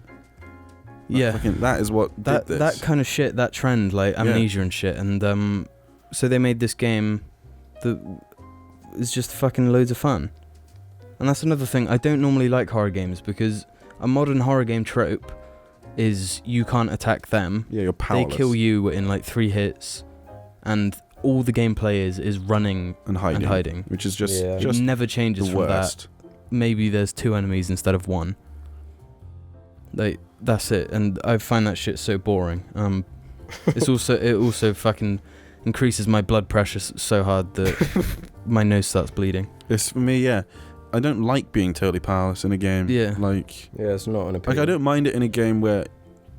Yeah, that is what did this. That kind of shit, that trend, like Amnesia and shit, and so they made this game that is just fucking loads of fun. And that's another thing. I don't normally like horror games because a modern horror game trope is you can't attack them. Yeah, you're powerless. They kill you in like 3 hits, and all the gameplay is running and hiding, which is just it never changes the from worst. that. Maybe there's 2 enemies instead of 1. Like that's it, and I find that shit so boring. It also fucking increases my blood pressure so hard that my nose starts bleeding. It's for me, yeah. I don't like being totally powerless in a game. Yeah. It's not an opinion. Like I don't mind it in a game where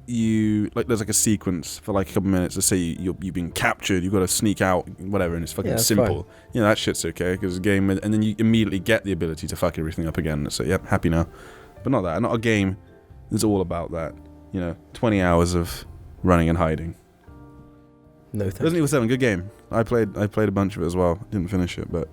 there's like a sequence for like a couple minutes. Let's say you've been captured, you've got to sneak out, whatever, and it's fucking simple. Fine. You know, that shit's okay because it's a game, and then you immediately get the ability to fuck everything up again. So yep, happy now. But not a game that's all about that. 20 hours of running and hiding. No thanks. Resident Evil 7, good game. I played a bunch of it as well. Didn't finish it, but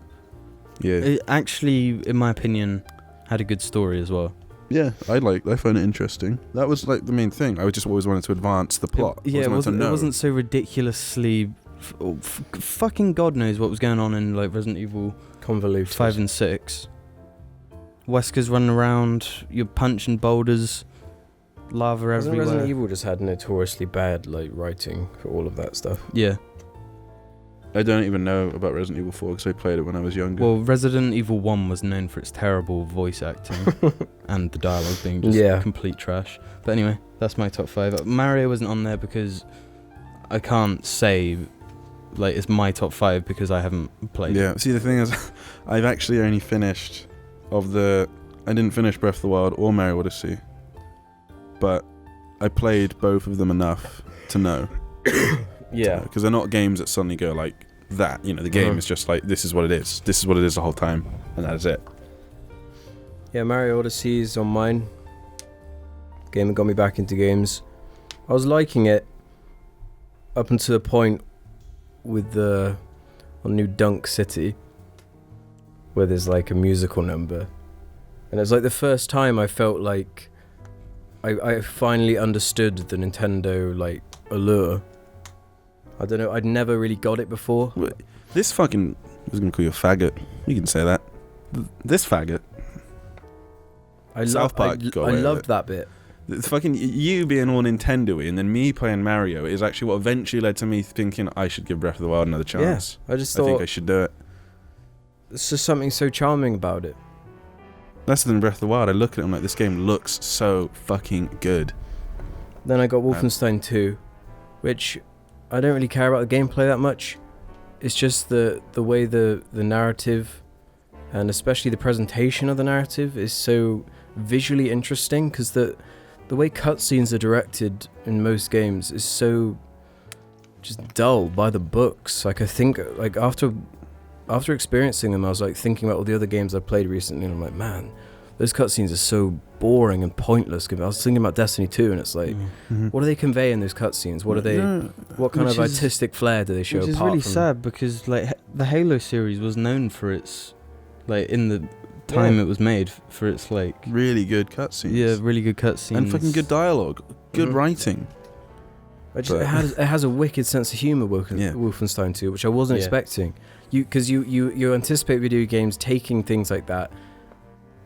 yeah. It actually, in my opinion, had a good story as well. Yeah, I found it interesting. That was like the main thing. I just always wanted to advance the plot. It wasn't so ridiculously fucking God knows what was going on in like Resident Evil convoluted 5 and 6. Wesker's running around, you're punching boulders, lava everywhere. Resident Evil just had notoriously bad like writing for all of that stuff. Yeah. I don't even know about Resident Evil 4 because I played it when I was younger. Well, Resident Evil 1 was known for its terrible voice acting and the dialogue being just complete trash. But anyway, that's my top 5. Mario wasn't on there because I can't say like it's my top 5 because I haven't played. Yeah, see the thing is, I've actually only finished I didn't finish Breath of the Wild or Mario Odyssey, but I played both of them enough to know. Yeah, because they're not games that suddenly go like that. The game is just like this is what it is. This is what it is the whole time, and that is it. Yeah, Mario Odyssey is on mine. Game that got me back into games. I was liking it up until the point with the New Dunk City, where there's like a musical number, and it's like the first time I felt like I finally understood the Nintendo like allure. I don't know, I'd never really got it before. This fucking... I was going to call you a faggot. You can say that. This faggot. South Park got away I with loved it. that bit. It's fucking you being all Nintendo-y and then me playing Mario is actually what eventually led to me thinking I should give Breath of the Wild another chance. Yeah, I just thought... I think I should do it. There's just something so charming about it. Less than Breath of the Wild, I look at it and I'm like, this game looks so fucking good. Then I got Wolfenstein 2, which... I don't really care about the gameplay that much. It's just the way the narrative and especially the presentation of the narrative is so visually interesting because the way cutscenes are directed in most games is so just dull by the books. Like I think like after experiencing them I was like thinking about all the other games I've played recently and I'm like, man, those cutscenes are so boring and pointless. I was thinking about Destiny 2 and it's like, what do they convey in those cutscenes? What kind of artistic flair do they show? Which is really sad because like the Halo series was known for its, like in the time it was made, for its like... really good cutscenes. Yeah, really good cutscenes. And fucking good dialogue. Good writing. It has a wicked sense of humour, Wolfenstein 2, which I wasn't expecting. Because you anticipate video games taking things like that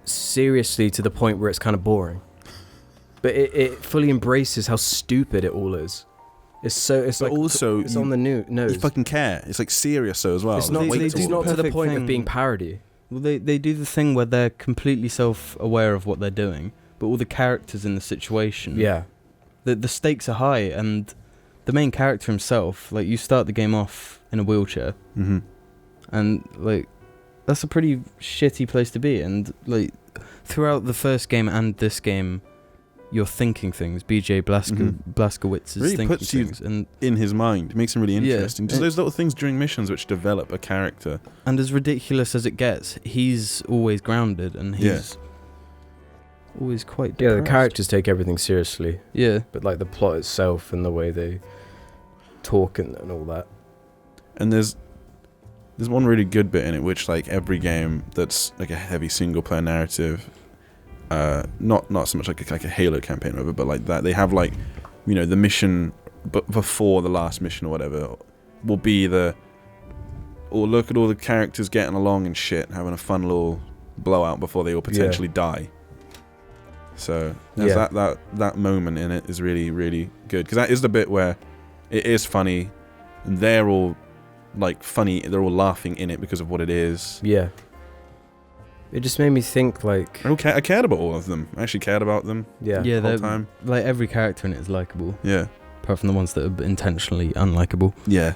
seriously to the point where it's kind of boring, but it fully embraces how stupid it all is. It's like also it's on the nose. You fucking care. It's like serious so as well. It's not to the point of being parody. Well, they do the thing where they're completely self-aware of what they're doing, but all the characters in the situation, the stakes are high, and the main character himself, like you start the game off in a wheelchair, and like that's a pretty shitty place to be, and like throughout the first game and this game you're thinking things. BJ Blazkowicz is Really thinking puts you things, and in his mind. It makes him really Yeah. interesting. Just those little things during missions which develop a character. as ridiculous as it gets, he's always grounded, and he's always quite Yeah, the depressed. characters take everything seriously, Yeah, but like the plot itself and the way they talk and all that. And there's one really good bit in it, which like every game that's like a heavy single player narrative, not so much like a Halo campaign or whatever, but like that they have like, you know, the mission before the last mission or whatever will be look at all the characters getting along and shit, having a fun little blowout before they all potentially die. So there's that moment in it is really, really good, because that is the bit where it is funny and they're all like funny, they're all laughing in it because of what it is. Yeah. It just made me think like, I cared about all of them. I actually cared about them yeah. yeah. the whole they're- time. Like every character in it is likable, Yeah. apart from the ones that are intentionally unlikable. Yeah.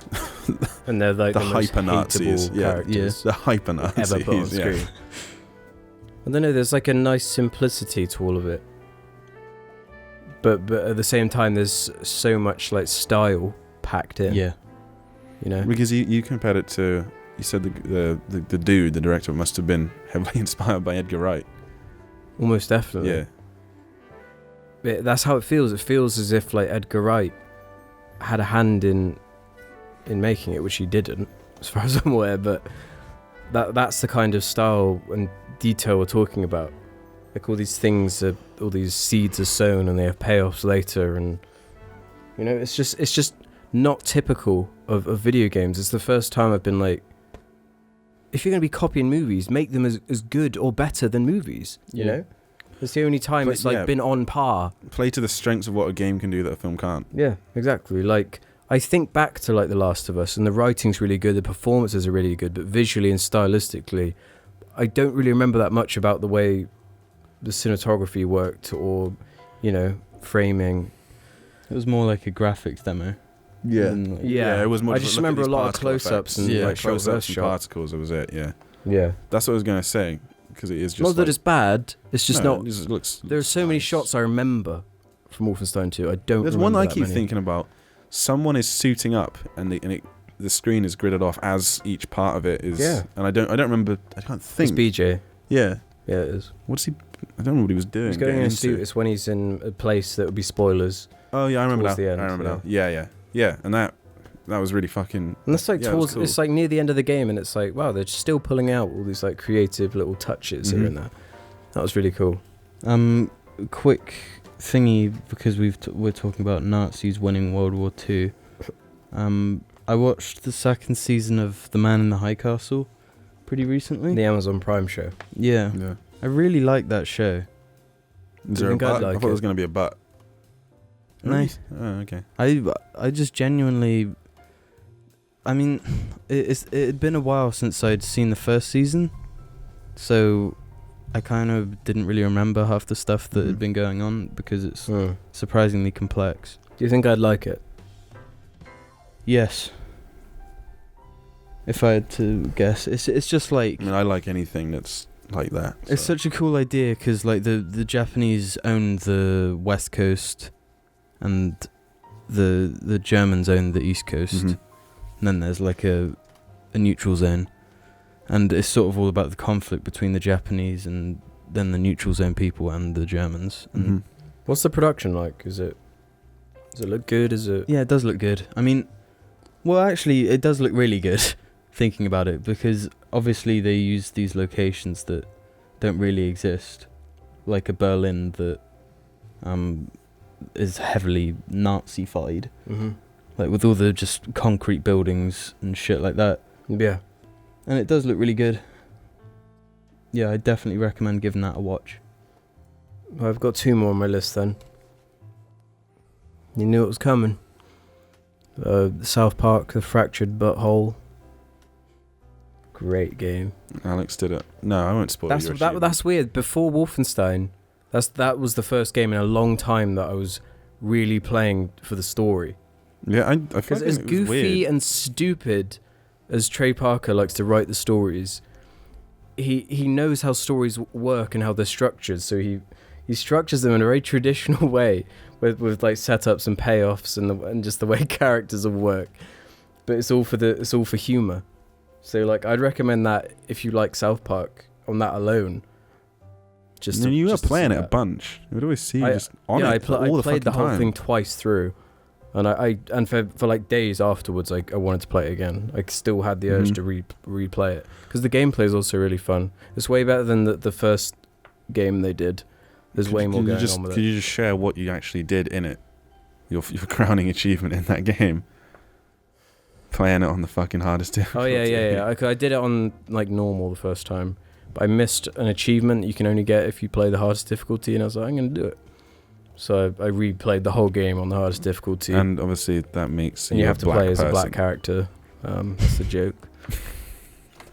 And they're like The the, most hyper Nazis, hateable yeah. characters The hyper Nazis. ever put on Yeah. screen. I don't know, there's like a nice simplicity to all of it. But at the same time, there's so much like style packed in. Yeah, You know? Because you compared it to, you said the dude, the director, must have been heavily inspired by Edgar Wright. Almost definitely. Yeah. That's how it feels. It feels as if like Edgar Wright had a hand in making it, which he didn't, as far as I'm aware. But that's the kind of style and detail we're talking about. Like all these things, all these seeds are sown and they have payoffs later, and you know, it's just not typical of video games. It's the first time I've been like, if you're going to be copying movies, make them as good or better than movies. You Yeah. know, it's the only time But it's like yeah. been on par. Play to the strengths of what a game can do that a film can't. Yeah, exactly. Like, I think back to like The Last of Us, and the writing's really good, the performances are really good, but visually and stylistically, I don't really remember that much about the way the cinematography worked, or, you know, framing. it was more like a graphics demo. than, like- Yeah. It was more. I just look at remember a these lot of particle close-ups effects. and, Yeah. like, shot versus close-ups and shot. particles. That was it. Yeah, Yeah. that's what I was gonna say, because it is just Not that like, it's bad, it's just no, not. it just looks. There are so many nice. shots I remember from Wolfenstein 2. I don't There's remember one I that keep many. thinking about. Someone is suiting up, and the screen is gridded off as each part of it is. Yeah. And I don't remember. I can't It's think. BJ. Yeah. Yeah, it is. What's he? I don't know what he was doing. He's going getting in a into. suit. It's when he's in a place that would be spoilers. Oh yeah, I remember now. towards the end, I remember yeah. now. Yeah. And that was really fucking. And that's like Yeah, it was towards, cool. it's like near the end of the game, and it's like, wow, they're still pulling out all these like creative little touches here Mhm. and there. That was really cool. Quick thingy, because we're talking about Nazis winning World War II. I watched the second season of The Man in the High Castle pretty recently. The Amazon Prime show. Yeah, Yeah. I really like that show. Is there a think I'd butt? I like thought there was it. going to be a butt. Nice. Oh, okay. I just genuinely, I mean, it had been a while since I'd seen the first season, so I kind of didn't really remember half the stuff that had Mhm. been going on, because it's Do surprisingly complex. you think I'd like it? Yes. If I had to guess, it's just like, I mean, I like anything that's like that. it's so. such a cool idea, because like the Japanese own the West Coast, and the Germans own the East Coast. Mhm. And then there's like a neutral zone, and it's sort of all about the conflict between the Japanese and then the neutral zone people and the Germans. And Mhm. What's the production like? Does it look good? Is it? yeah, it does look good. I mean, well, actually, it does look really good thinking about it, because obviously they use these locations that don't really exist, like a Berlin that is heavily Nazi-fied, Mm-hmm. like with all the just concrete buildings and shit like that. Yeah. And it does look really good. Yeah, I definitely recommend giving that a watch. I've got 2 more on my list then. You knew it was coming. South Park, The Fractured Butthole. Great game. Alex did it. No, I won't spoil your achievement. That's weird. Before Wolfenstein, that was the first game in a long time that I was really playing for the story. Yeah, I Because feel as like it was goofy weird. and stupid as Trey Parker likes to write the stories, he knows how stories work and how they're structured. So he he structures them in a very traditional way with like setups and payoffs and just the way characters will work. But it's all for humor. So like I'd recommend that if you like South Park on that alone. You were playing it a bunch. You would always see you just on it all the fucking time. I played the whole thing twice through. And for like days afterwards, like I wanted to play it again. I still had the urge to replay it because the gameplay is also really fun. It's way better than the first game they did. There's way more going on with it. Could you just share what you actually did in it? Your crowning achievement in that game. Playing it on the fucking hardest difficulty. Oh yeah. I did it on like normal the first time, but I missed an achievement you can only get if you play the hardest difficulty, and I was like, I'm gonna do it. So I replayed the whole game on the hardest difficulty. And obviously that makes you have to play as a black character. That's the joke.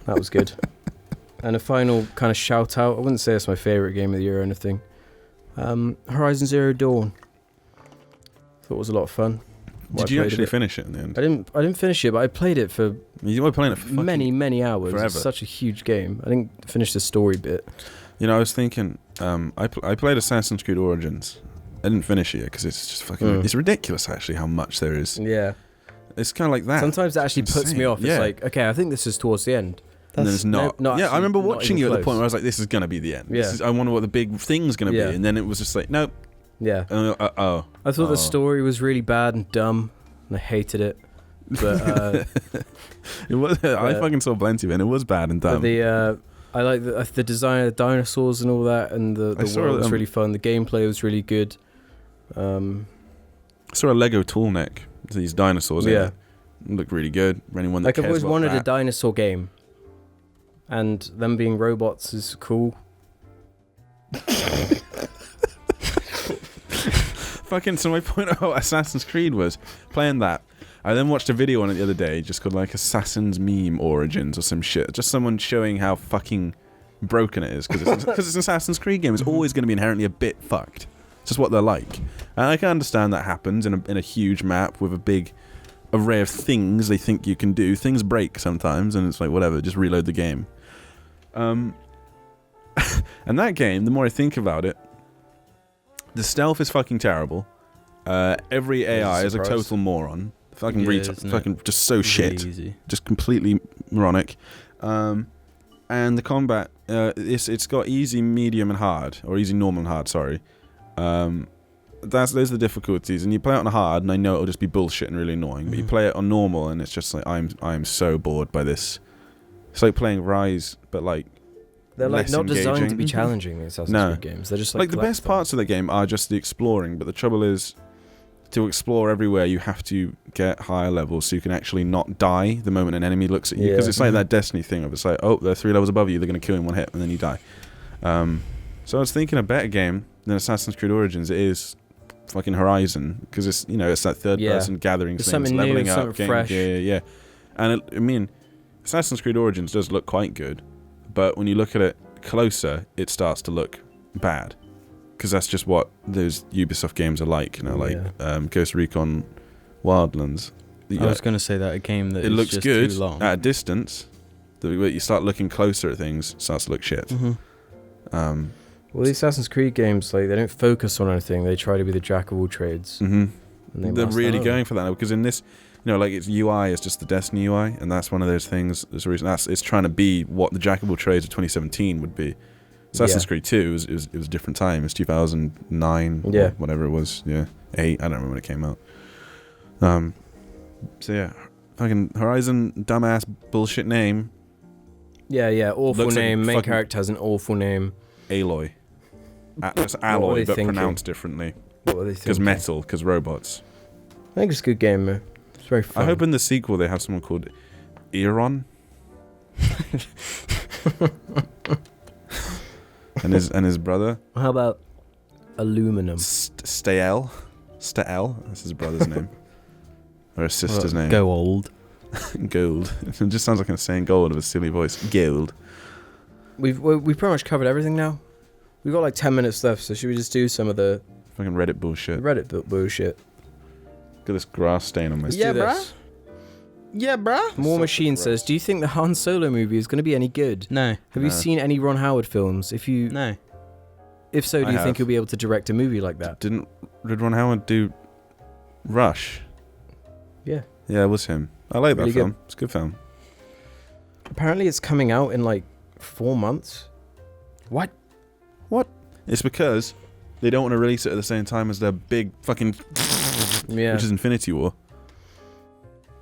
That was good. And a final kind of shout out. I wouldn't say it's my favourite game of the year or anything. Horizon Zero Dawn. Thought it was a lot of fun. Did you actually finish it in the end? I didn't finish it, but I played it for you were playing it for many hours. Forever. It's such a huge game. I didn't finish the story bit. You know, I was thinking, I played Assassin's Creed Origins. I didn't finish it because it's just fucking. It's ridiculous actually how much there is. Yeah. It's kind of like that. Sometimes it actually puts me off. It's like, okay, I think this is towards the end. And then it's not. No, yeah, actually, I remember watching you at close. the point where I was like, this is going to be the end. Yeah. I wonder what the big thing's going to be. And then it was just like, nope. Yeah. I thought the story was really bad and dumb, and I hated it. But it was. I fucking saw plenty of it. And it was bad and dumb. I like the design of the dinosaurs and all that, and the world was really fun. The gameplay was really good. I saw a Lego tool neck. These dinosaurs. Yeah. Looked really good. For anyone that cares I've always about wanted that. a dinosaur game, and them being robots is cool. Fucking. So my point about Assassin's Creed was playing that. I then watched a video on it the other day, just called like Assassin's Meme Origins or some shit. Just someone showing how fucking broken it is because it's an Assassin's Creed game. It's always going to be inherently a bit fucked. It's just what they're like, and I can understand that happens in a huge map with a big array of things they think you can do. Things break sometimes, and it's like whatever, just reload the game. And that game, the more I think about it, the stealth is fucking terrible. Every AI is a total moron. Fucking fucking just so shit. Easy. Just completely moronic. And the combat, it's got easy, medium, and hard, or easy, normal, and hard. Sorry. Those are the difficulties, and you play it on hard, and I know it'll just be bullshit and really annoying. But you play it on normal, and it's just like I'm so bored by this. It's like playing Rise, but like they're like not engaging. designed to be challenging. The Assassin's Creed games, they're just like the best parts of the game are just the exploring. But the trouble is, to explore everywhere, you have to get higher levels so you can actually not die the moment an enemy looks at you. Because it's like that Destiny thing of it's like, oh, they're 3 levels above you, they're gonna kill you in one hit, and then you die. So I was thinking a better game than Assassin's Creed Origins is fucking Horizon, because it's it's that third person gathering it's things, something leveling new, up, something fresh. Yeah. And I mean, Assassin's Creed Origins does look quite good, but when you look at it closer, it starts to look bad, because that's just what those Ubisoft games are like, Ghost Recon Wildlands. I was going to say that a game that it looks just good too long. at a distance. You start looking closer at things, it starts to look shit. Well, the Assassin's Creed games, like, they don't focus on anything. They try to be the jack of all trades. And they're really going for that, because in this, its UI is just the Destiny UI, and that's one of those things. There's a reason it's trying to be what the jack of all trades of 2017 would be. Assassin's Creed 2 it was a different time. It was 2009, or whatever it was. 8. I don't remember when it came out. So yeah, fucking Horizon, dumbass bullshit name. Yeah, awful Looks name. like Main character has an awful name. Aloy. It's alloy, but pronounced differently. What were they thinking? Because metal, because robots. I think it's a good game, man. It's very fun. I hope in the sequel they have someone called Eron. and his brother. How about Aluminum? Stael. That's his brother's name. Or his sister's name. Go old. Gold. It just sounds like I'm saying gold with a silly voice. Gold. We've pretty much covered everything now. We've got like 10 minutes left, so should we just do some of the fucking Reddit bullshit? Bullshit. Look at this grass stain on my skin. Yeah, bruh. More Machine says, do you think the Han Solo movie is going to be any good? No. Have you seen any Ron Howard films? If you If so, do you think he'll be able to direct a movie like that? Did Ron Howard do Rush? Yeah. Yeah, it was him. I like Really that film. It's a good film. Apparently it's coming out in like 4 months. What? It's because they don't want to release it at the same time as their big fucking... Yeah. Which is Infinity War.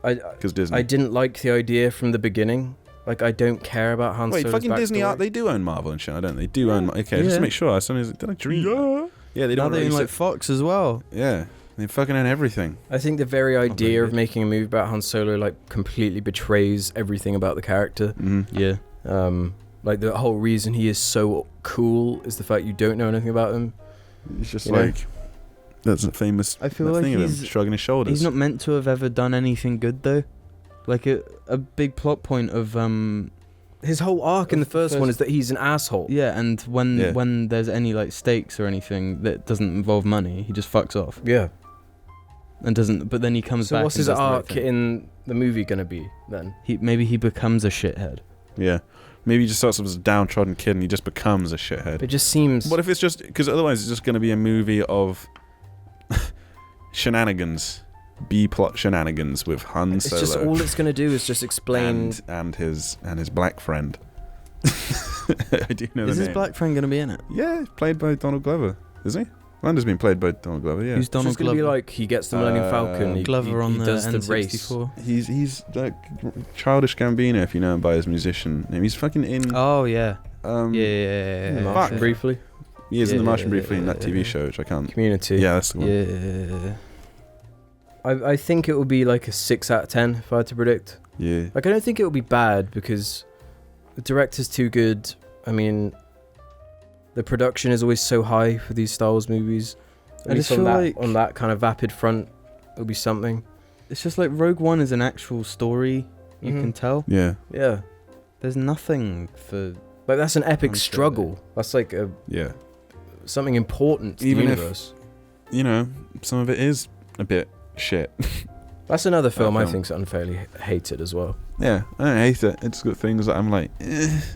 Because Disney. I didn't like the idea from the beginning. Like, I don't care about Han Solo's fucking Disney backstory. they do own Marvel and shit, don't they? They do own... Okay, just to make sure. Did I dream that? Yeah, they Now don't they own release like it. Fox as well. Yeah, they fucking own everything. I think the very idea really of making a movie about Han Solo like completely betrays everything about the character. Yeah. Like the whole reason he is so cool is the fact you don't know anything about him. It's just You know? like... That's a famous I feel like thing of him, he's shrugging his shoulders. He's not meant to have ever done anything good though. Like a big plot point of His whole arc in the first one is that he's an asshole. yeah, and when there's any like stakes or anything that doesn't involve money, he just fucks off Yeah. and doesn't. But then he comes back. So what's and his does the right arc thing. in the movie gonna be then? Maybe he becomes a shithead. Yeah. Maybe he just starts off as a downtrodden kid and he just becomes a shithead. It just seems. What if it's just... Because otherwise it's just going to be a movie of shenanigans. B-plot shenanigans with Han It's Solo. just all it's gonna do is just explain. And his black friend. I do know Is the his name. black friend gonna be in it? Yeah, played by Donald Glover. Is he? Lando's been played by Donald Glover, yeah. Who's It's Donald just gonna be Glover? like he gets the Millennium Falcon. He, Glover on he the does the N64. race. He's like Childish Gambino, if you know him by his musician name. He's fucking in... Oh yeah. um, Yeah. Martian Fuck. briefly. He is in The Martian Yeah. briefly in that TV show, which I can't... Community. Yeah, that's the one. Yeah. I think it will be like a 6 out of 10 if I had to predict. Yeah. Like I don't think it will be bad because the director's too good. I mean, the production is always so high for these Star Wars movies. At I least just on feel that like- on that kind of vapid front, it'll be something. It's just like Rogue One is an actual story. You Mhm. can tell. Yeah. Yeah, There's nothing for. like that's an epic Han Solo. struggle. That's like Yeah. something important to Even the if- universe. You know, some of it is a bit shit. That's another film I film. think's unfairly hated as well. Yeah, I don't hate it. It's got things that I'm like,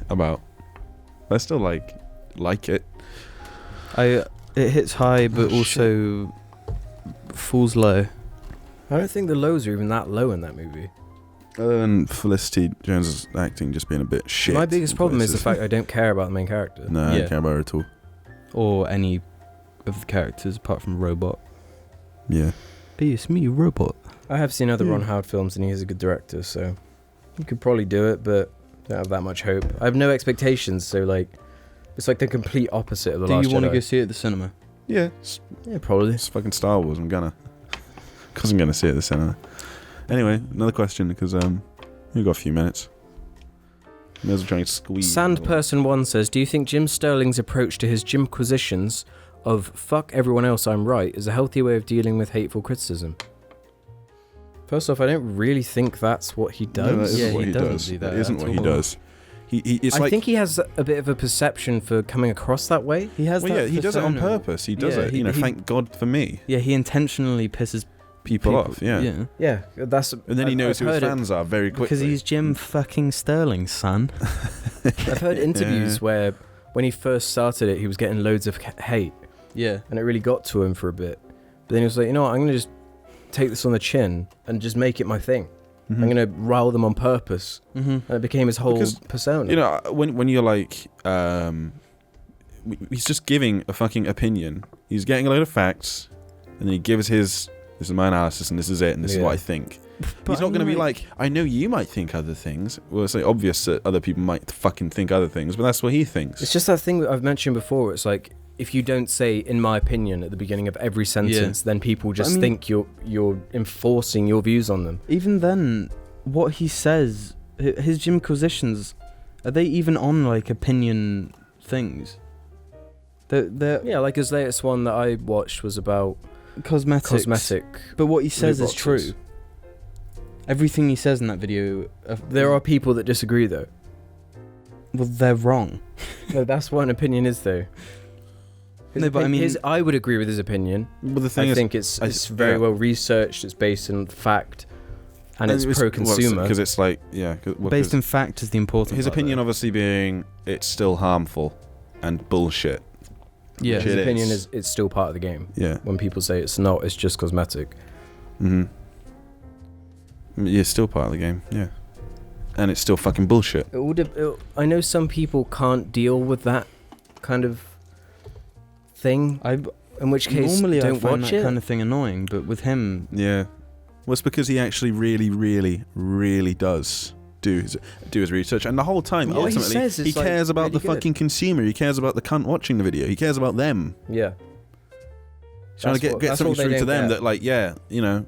about. But I still like it. It hits high, but Oh, also falls low. I don't think the lows are even that low in that movie. Other than Felicity Jones's acting just being a bit shit. My biggest in problem is the places. fact I don't care about the main character. No, I Yeah. don't care about her at all. Or any of the characters apart from Robot. Yeah. Hey, it's me, Robot. I have seen other Ron Howard films and he is a good director, so he could probably do it, but don't have that much hope. I have no expectations, so like it's like the complete opposite of the Do Last you want to Jedi. go see it at the cinema? Yeah, Yeah, probably. it's fucking Star Wars. I'm gonna. Because I'm gonna see it at the cinema. Anyway, another question, because we've got a few minutes. May as well try and squeeze. Sandperson1 says, do you think Jim Sterling's approach to his Jimquisitions of fuck everyone else, I'm right is a healthy way of dealing with hateful criticism? First off, I don't really think that's what he does. No, that isn't Yeah, what he he doesn't does. do that That isn't at what he all. does. It's I like... think he has a bit of a perception for coming across that way. He has Well, that yeah, he does it on persona. purpose. He does Yeah, it. he- You know, he- thank God for me. Yeah, he intentionally pisses People off, yeah. Yeah, that's. And then he knows who his fans are very quickly. Because he's Jim fucking Sterling, son. I've heard interviews where when he first started it, he was getting loads of hate, Yeah. and it really got to him for a bit. But then he was like, you know what, I'm gonna just take this on the chin and just make it my thing. Mhm. I'm gonna rile them on purpose, Mm-hmm. and it became his whole Because, persona. You know, when you're like, he's just giving a fucking opinion. He's getting a load of facts, and then he gives his, this is my analysis, and this is it, and this is Yeah. what I think. He's not going to be like, I know you might think other things. Well, it's like obvious that other people might fucking think other things, but that's what he thinks. It's just that thing that I've mentioned before. It's like if you don't say "in my opinion" at the beginning of every sentence, then people just I mean- think you're enforcing your views on them. Even then, what he says, his Jimquisitions, are they even on like opinion things? They're Yeah, like his latest one that I watched was about cosmetics. cosmetic. But what he says is boxes. true. Everything he says in that video, There are people that disagree though. well, they're wrong. No, that's what an opinion is though. No, but I mean- I would agree with his opinion. But the thing I is, think it's very yeah. well researched. It's based in fact, and it's pro-consumer. because it's like, yeah, Based in fact is the important his part, opinion though. obviously being it's still harmful and bullshit. Yeah. His It opinion is. is it's still part of the game. Yeah. When people say it's not, it's just cosmetic. Yeah, it's still part of the game. Yeah. And it's still fucking bullshit. I know some people can't deal with that kind of thing. In which case, Normally don't I find watch that it. kind of thing annoying, but with him, Yeah. Well, it's because he actually really, really, really does do his research, and the whole time, What he ultimately, says is, he cares about really the good. fucking consumer. He cares about the cunt watching the video. He cares about them. Yeah. He's trying to get that's something what they through to don't them get. that, like, yeah, you know,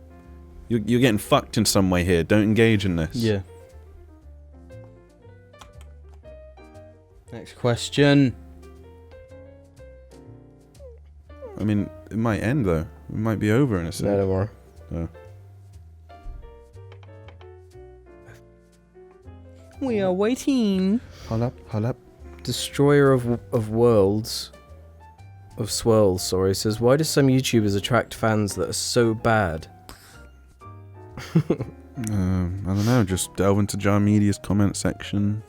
you're getting fucked in some way here. Don't engage in this. yeah. Next question. I mean, it might end though. It might be over in a No, second. don't worry. No. We are waiting. Hold up. Destroyer of worlds, of swirls. Sorry, says, why do some YouTubers attract fans that are so bad? I don't know. Just delve into Jar Media's comment section.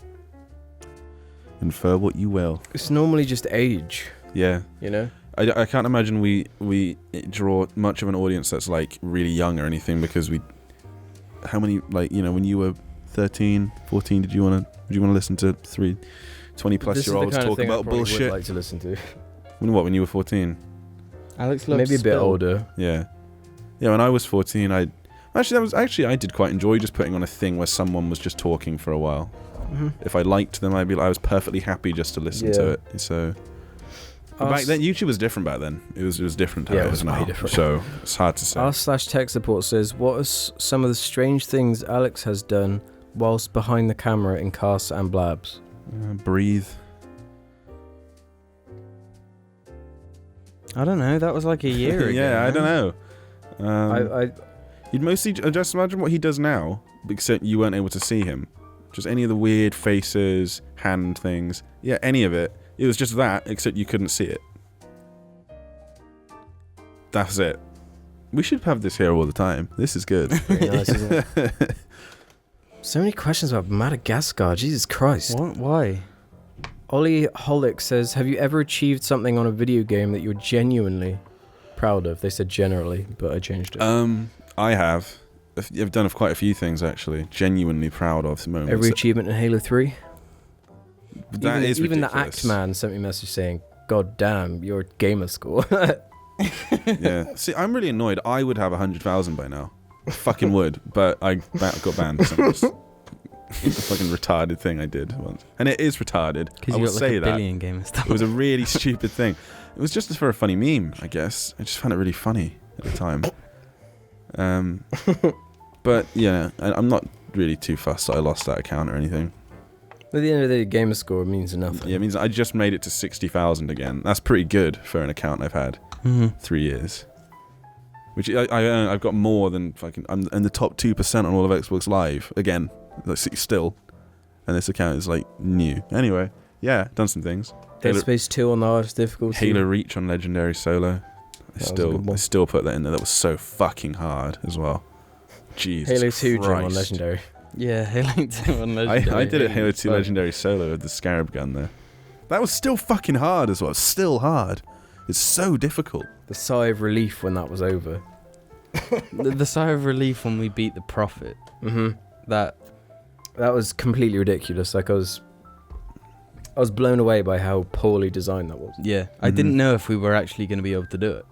Infer what you will. It's normally just age. Yeah. You know. I can't imagine we draw much of an audience that's like really young or anything, because how many, like, you know, when you were 13, 14, did you want to listen to 20 plus year olds talk about bullshit? Would like to listen to. When you were 14? Alex loves Maybe a bit Spill. older. Yeah. When I was 14, I did quite enjoy just putting on a thing where someone was just talking for a while. Mm-hmm. If I liked them, I was perfectly happy just to listen to it. So but back then, YouTube was different back then. It was different. How Yeah, it is it was way now. different. So it's hard to say. R/tech support says, what are some of the strange things Alex has done whilst behind the camera in casts and blabs? Breathe. I don't know. That was like a year ago. Yeah, I man. don't know. I You'd mostly just imagine what he does now, except you weren't able to see him. Just any of the weird faces, hand things. Yeah, any of it. It was just that, except you couldn't see it. That's it. We should have this here all the time. This is good. Very nice, isn't it? So many questions about Madagascar. Jesus Christ. What? Why? Ollie Holick says, have you ever achieved something on a video game that you're genuinely proud of? They said generally, but I changed it. I have. I've done quite a few things, actually. Genuinely proud of moments. Every achievement in Halo 3? That is even the ridiculous. Act Man sent me a message saying, God damn, your gamer score. Yeah. See, I'm really annoyed. I would have 100,000 by now. I fucking would, but I got banned. So it's a fucking retarded thing I did once, and it is retarded. Because I you will got like say a that. billion game stuff. It was a really stupid thing. It was just for a funny meme, I guess. I just found it really funny at the time. But yeah, I'm not really too fussed that I lost that account or anything. At the end of the day, gamer score means nothing. Yeah, it means I just made it to 60,000 again. That's pretty good for an account I've had 3 years. Which I've got more than fucking. I'm in the top 2% on all of Xbox Live again, like still, and this account is like new. Anyway, yeah, done some things. Dead Space 2 on the hardest difficulty. Halo Reach on Legendary Solo. That was a good one. I still put that in there. That was so fucking hard as well. Jesus Halo 2 Jim on Christ. Legendary. Yeah, Halo 2 on Legendary. I did it Halo 2 Fun. Legendary Solo with the Scarab gun there. That was still fucking hard as well. Still hard. It's so difficult. The sigh of relief when that was over. The sigh of relief when we beat the Prophet. Mm-hmm. That That was completely ridiculous. Like I was blown away by how poorly designed that was. yeah, I Mhm. didn't know if we were actually going to be able to do it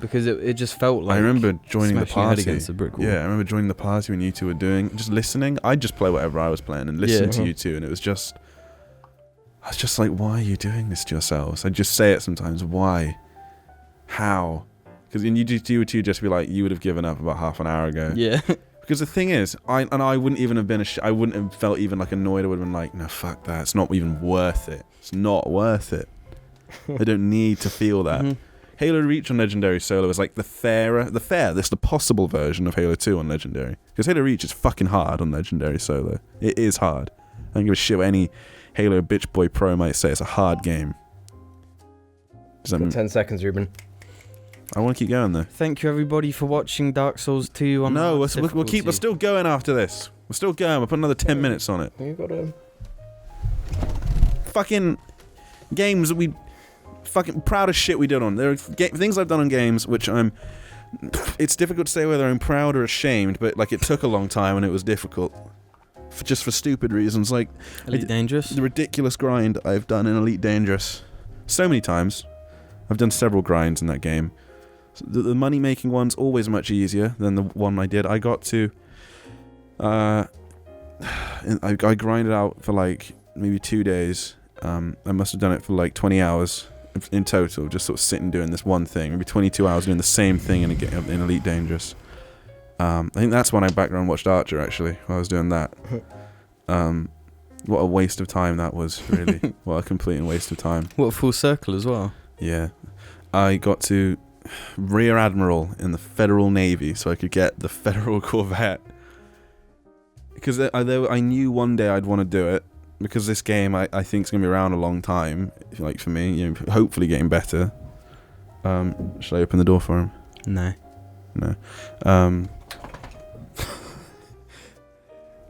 because it just felt like I remember joining the smashing your head party. against a brick wall. Yeah, I remember joining the party when you two were doing, just listening. I'd just play whatever I was playing and listen Yeah. to you two, and it was just, I was just like, why are you doing this to yourselves? I just say it sometimes. Why? How? Because you would just be like, you would have given up about half an hour ago. Yeah. Because the thing is, I wouldn't even have been, I wouldn't have felt even like annoyed. I would have been like, no, fuck that. It's not even worth it. It's not worth it. I don't need to feel that. Mhm. Halo Reach on Legendary Solo is like the possible version of Halo 2 on Legendary. Because Halo Reach is fucking hard on Legendary Solo. It is hard. I don't give a shit what any Halo bitch boy pro might say. It's a hard game. Does that mean, 10 seconds, Ruben. I want to keep going though. Thank you everybody for watching Dark Souls 2 on No, we're difficulty. still going after this. We're still going. We'll put another 10 minutes on it. You got to. Fucking games that we fucking proud of shit we did on. There are things I've done on games which it's difficult to say whether I'm proud or ashamed, but like it took a long time and it was difficult. Just for stupid reasons, like Elite Dangerous. The ridiculous grind I've done in Elite Dangerous so many times. I've done several grinds in that game. So the money-making one's always much easier than the one I did. I got to... I grinded out for like maybe 2 days. I must have done it for like 20 hours in total, just sort of sitting doing this one thing. Maybe 22 hours doing the same thing in Elite Dangerous. I think that's when I background watched Archer, actually, while I was doing that. What a waste of time that was, really. What a complete waste of time. What a full circle as well. Yeah. I got to Rear Admiral in the Federal Navy so I could get the Federal Corvette. Because I knew one day I'd want to do it. Because this game, I think, is going to be around a long time. Like, for me, you know, hopefully getting better. Should I open the door for him? No.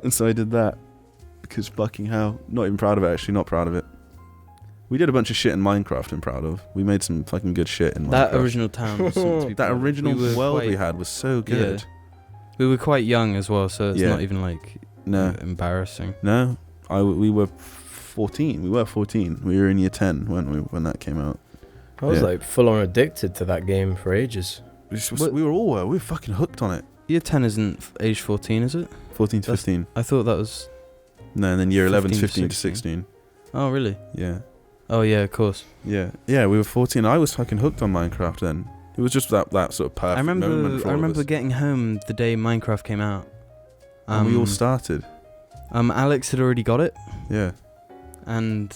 And so I did that. Because fucking hell. Not even proud of it, actually. Not proud of it. We did a bunch of shit in Minecraft I'm proud of. We made some fucking good shit in Minecraft. That original town was something to be that proud of. original world we had was so good. Yeah. We were quite young as well, so it's Yeah. not even like embarrassing. No. We were 14. We were 14. We were in year 10 when that came out. I was like full on addicted to that game for ages. We were fucking hooked on it. Year 10 isn't age 14, is it? 14 to 15. I thought that was... No, and then year 11 15 15 to to 16. Oh, really? Yeah. Oh, yeah, of course. Yeah, we were 14. I was fucking hooked on Minecraft then. It was just that sort of perfect moment for I all of remember us. getting home the day Minecraft came out. And we all started. Alex had already got it, Yeah. and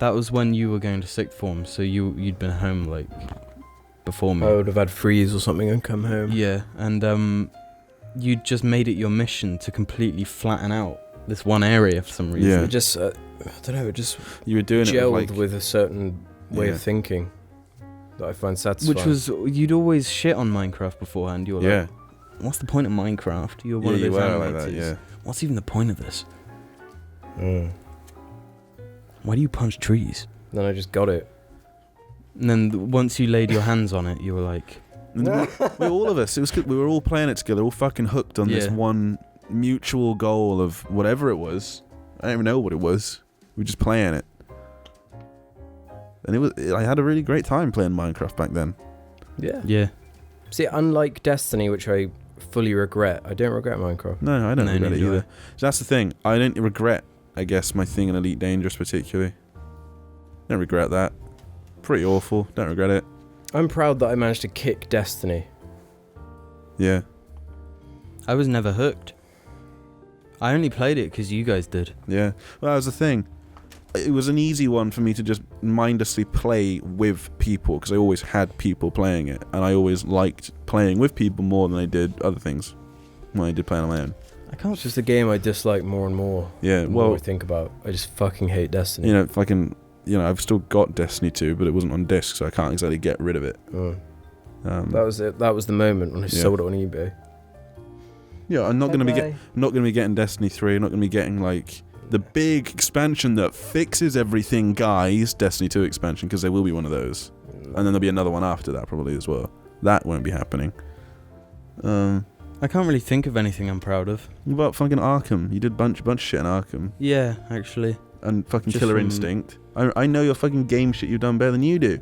that was when you were going to sixth form, so you'd been home like before me. I would have had freeze or something and come home. Yeah, and you just made it your mission to completely flatten out this one area for some reason. Yeah. It just, I don't know, it just You were doing gelled it with a certain way Yeah. of thinking that I find satisfying. Which was, you'd always shit on Minecraft beforehand. You were Yeah. like, what's the point of Minecraft? You were one of you those were like animators. that, yeah. What's even the point of this? Mm. Why do you punch trees? Then I just got it. And then once you laid your hands on it, you were like... we all of us. It was good. We were all playing it together, all fucking hooked on this Yeah. one mutual goal of whatever it was. I don't even know what it was. We were just playing it. And I had a really great time playing Minecraft back then. Yeah. Yeah. See, unlike Destiny, which I fully regret, I don't regret Minecraft. No, I don't No, regret it neither do either. So that's the thing. I don't regret, I guess, my thing in Elite Dangerous particularly. Don't regret that. Pretty awful. Don't regret it. I'm proud that I managed to kick Destiny. Yeah. I was never hooked. I only played it because you guys did. Yeah. Well, that was the thing. It was an easy one for me to just mindlessly play with people because I always had people playing it, and I always liked playing with people more than I did other things when I did playing on my own. I can't... It's just a game I dislike more and more. Yeah, The more well, I think about, I just fucking hate Destiny. you know, I've still got Destiny 2, but it wasn't on disc, so I can't exactly get rid of it. That was it. That was the moment when I Yeah. sold it on eBay. Yeah, I'm not gonna be Bye-bye. I'm not gonna be getting Destiny 3. I'm not gonna be getting like the big expansion that fixes everything, guys. Destiny 2 expansion, because there will be one of those, and then there'll be another one after that probably as well. That won't be happening. I can't really think of anything I'm proud of. What about fucking Arkham? You did bunch of shit in Arkham. Yeah, actually. And fucking Just Killer from- Instinct. I know your fucking game shit you've done better than you do.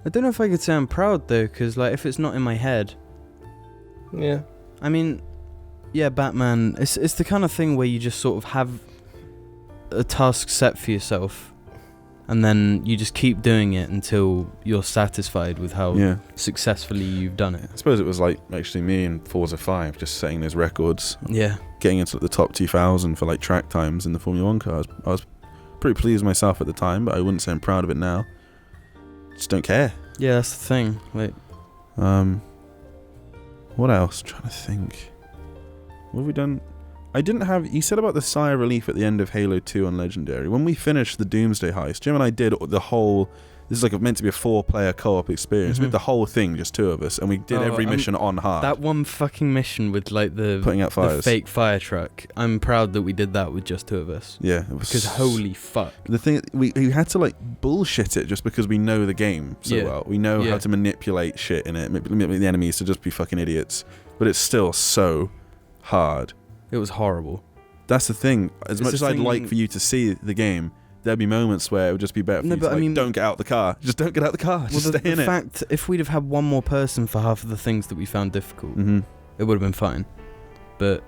I don't know if I could say I'm proud though, because like if it's not in my head, Yeah. I mean, yeah, Batman. It's the kind of thing where you just sort of have a task set for yourself, and then you just keep doing it until you're satisfied with how Yeah. successfully you've done it. I suppose it was like actually me and Forza 5 just setting those records, Yeah. getting into the top 2000 for like track times in the Formula 1 cars. I was pretty pleased with myself at the time, but I wouldn't say I'm proud of it now. Just don't care. Yeah, that's the thing. Like, What else? I'm trying to think. What have we done? I didn't have... You said about the sigh of relief at the end of Halo 2 on Legendary. When we finished the Doomsday heist, Jim and I did the whole This is like meant to be a 4-player co-op experience. We did the whole thing, just 2 of us, and we did every mission on hard. That one fucking mission with like putting out fires, the fake fire truck. I'm proud that we did that with just 2 of us. Yeah, because holy fuck. The thing we had to like bullshit it just because we know the game so well. We know how to manipulate shit in it, manipulate the enemies to just be fucking idiots. But it's still so hard. It was horrible. That's the thing. As much as I'd like for you to see the game, there'd be moments where it would just be better for you to don't get out the car. Just don't get out the car. Just stay in it. The fact, if we'd have had one more person for half of the things that we found difficult, it would have been fine. But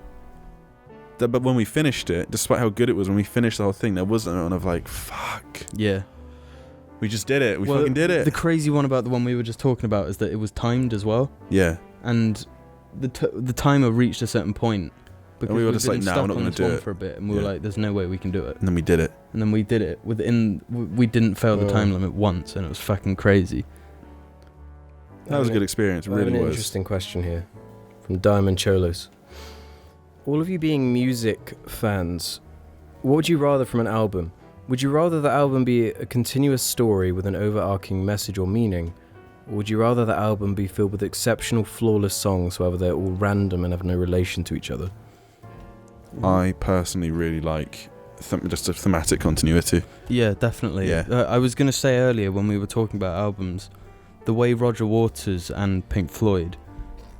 when we finished it, despite how good it was, when we finished the whole thing, there wasn't a moment of like, fuck. Yeah. We just did it. We fucking did it. The crazy one about the one we were just talking about is that it was timed as well. Yeah. And the timer reached a certain point. Because we were just like, nah, we're not going to do it for a bit, and we were like, "There's no way we can do it." And then we did it. And then we did it we didn't fail the time limit once, and it was fucking crazy. That was a good experience. It really was. An interesting question here from Diamond Cholos. All of you being music fans, what would you rather from an album? Would you rather the album be a continuous story with an overarching message or meaning? Or would you rather the album be filled with exceptional, flawless songs, however they're all random and have no relation to each other? I personally really like just a thematic continuity. Yeah, definitely. Yeah. I was going to say earlier when we were talking about albums, the way Roger Waters and Pink Floyd,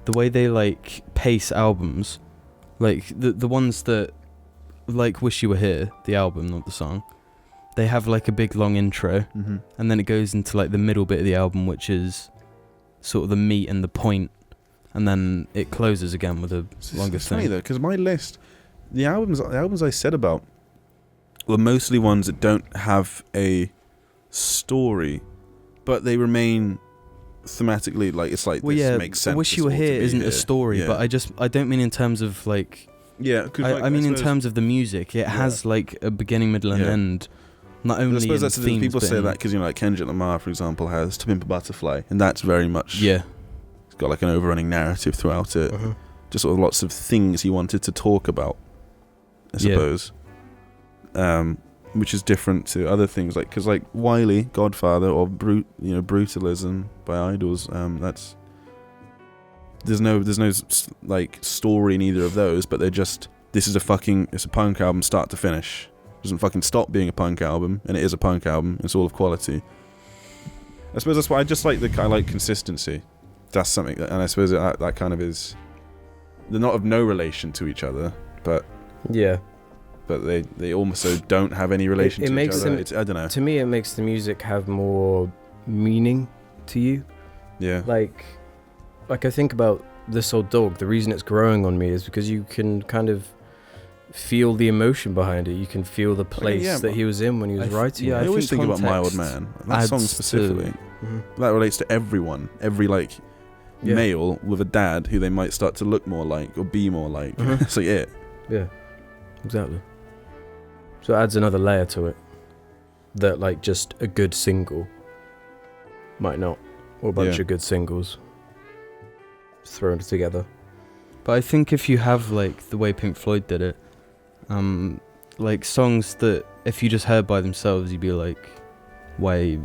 the way they like pace albums, like the ones that like Wish You Were Here, the album, not the song, they have like a big long intro, and then it goes into like the middle bit of the album, which is sort of the meat and the point, and then it closes again with a longer thing. It's funny though, because my list, the albums I said about were mostly ones that don't have a story, but they remain thematically like it's like this makes sense. Wish You Were Here isn't a story, but I don't mean in terms of like I mean in terms of the music. It has like a beginning, middle, and end. Not only I suppose that's themes, people say that because like Kendrick Lamar, for example, has To Pimp a Butterfly, and that's very much it's got like an overrunning narrative throughout it. Just sort of lots of things he wanted to talk about, I suppose. Which is different to other things, like because like Wiley, Godfather, or Brutalism by Idols. That's there's no like story in either of those, but they're just it's a punk album start to finish. It doesn't fucking stop being a punk album, and it is a punk album. It's all of quality. I suppose that's why I just like I like consistency. That's something, and I suppose that kind of is. They're not of no relation to each other, but but they also don't have any relation to each other. I don't know. To me, it makes the music have more meaning to you. Yeah. Like I think about This Old Dog. The reason it's growing on me is because you can kind of feel the emotion behind it. You can feel the place that he was in when he was writing. Yeah, I always think about My Old Man. That song specifically. That relates to everyone. Every male with a dad who they might start to look more like or be more like. So yeah, exactly. So it adds another layer to it that like just a good single might not, or a bunch of good singles thrown together. But I think if you have like the way Pink Floyd did it, like songs that if you just heard by themselves you'd be like, why,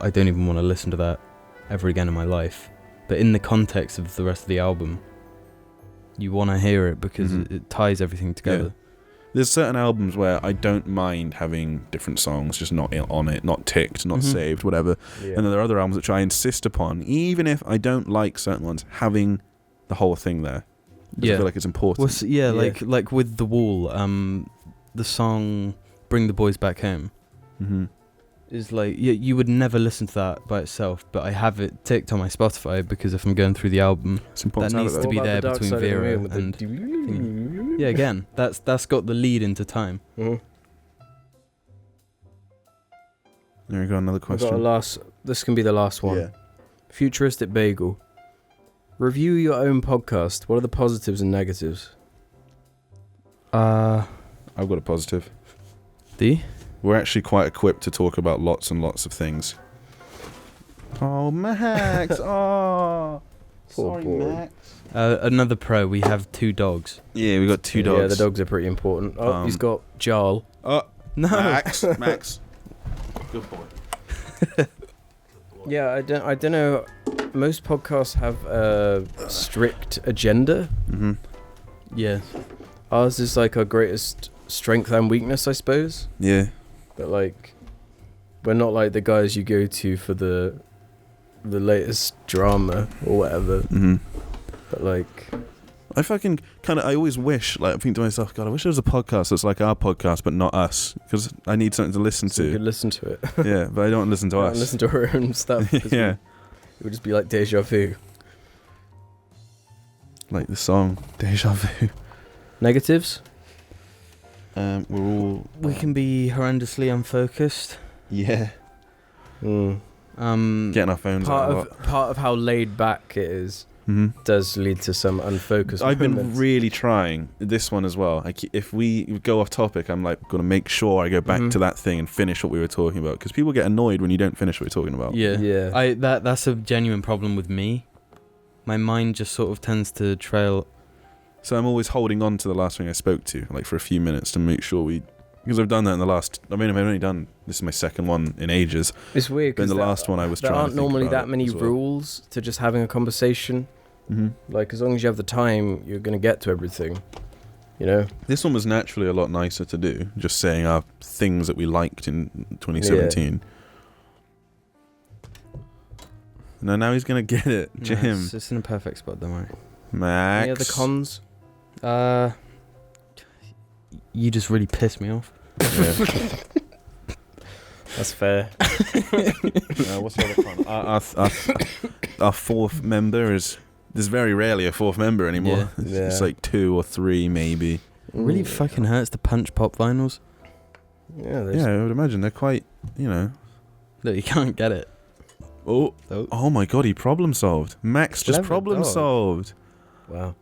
I don't even want to listen to that ever again in my life. But in the context of the rest of the album, you want to hear it because it ties everything together. There's certain albums where I don't mind having different songs, just not on it, not ticked, not saved, whatever. And then there are other albums which I insist upon, even if I don't like certain ones, having the whole thing there. I feel like it's important. Well, like with The Wall, the song "Bring the Boys Back Home" is like you would never listen to that by itself, but I have it ticked on my Spotify because if I'm going through the album, that needs to be there between Vera and yeah. Again, that's got the lead into time. There we go. Another question. This can be the last one. Yeah. Futuristic Bagel. Review your own podcast. What are the positives and negatives? I've got a positive. We're actually quite equipped to talk about lots and lots of things. Oh, Max! Oh, sorry, Max. Another pro. We have 2 dogs. Yeah, we got 2 dogs. Yeah, the dogs are pretty important. Oh, he's got Jarl. Oh, no, Max. Good boy. Yeah, I don't know. Most podcasts have a strict agenda. Mm-hmm. Yeah. Ours is like our greatest strength and weakness, I suppose. Yeah. But like, we're not like the guys you go to for the latest drama or whatever. Mm-hmm. But like, I fucking I always wish, like, I think to myself, God, I wish there was a podcast that's like our podcast, but not us, because I need something to listen so you to. could listen to it. Yeah, but I don't listen to us. Listen to our own stuff. 'Cause Yeah. it would just be like deja vu. Like the song, Deja Vu. Negatives? We're all... We can be horrendously unfocused. Yeah. Getting our phones out a lot. Part of how laid back it is Mm-hmm. does lead to some unfocused I've been moments. really trying this one as well. If we go off topic, I'm like going to make sure I go back to that thing and finish what we were talking about, because people get annoyed when you don't finish what you're talking about. Yeah. That's a genuine problem with me. My mind just sort of tends to trail. So I'm always holding on to the last thing I spoke to, like for a few minutes, to make sure because I've done that in the last. I mean, I've only done this is my second one in ages. It's weird But in because the last one, I was there trying. aren't to think normally about that it many as well. rules to just having a conversation. Mm-hmm. Like, as long as you have the time, you're gonna get to everything. You know. This one was naturally a lot nicer to do, just saying our things that we liked in 2017. No, now he's gonna get it, Jim. It's in a perfect spot, don't worry. Max. Any other cons? You just really pissed me off. Yeah. That's fair. What's the other con? Our fourth member is. There's very rarely a fourth member anymore. Yeah. It's like 2 or 3 maybe. It really fucking hurts to punch pop vinyls. Yeah. Yeah, I would imagine they're quite, Look, you can't get it. Oh my god, he problem solved. Max just Clever problem dog. solved. Wow.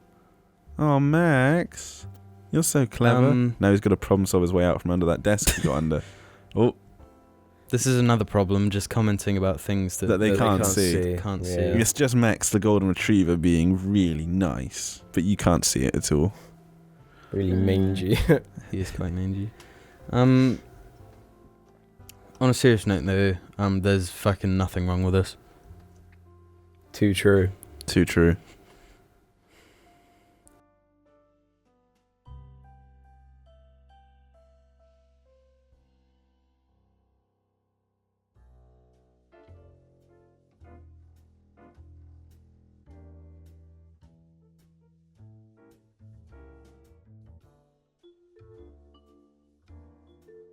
Oh, Max. You're so clever. Now he's got to problem solve his way out from under that desk he got under. Oh, This is another problem, just commenting about things that they can't see. Can't see. Yeah. It's just Max, the golden retriever, being really nice, but you can't see it at all. Really mangy. He is quite mangy. On a serious note, though, there's fucking nothing wrong with us. Too true. Too true.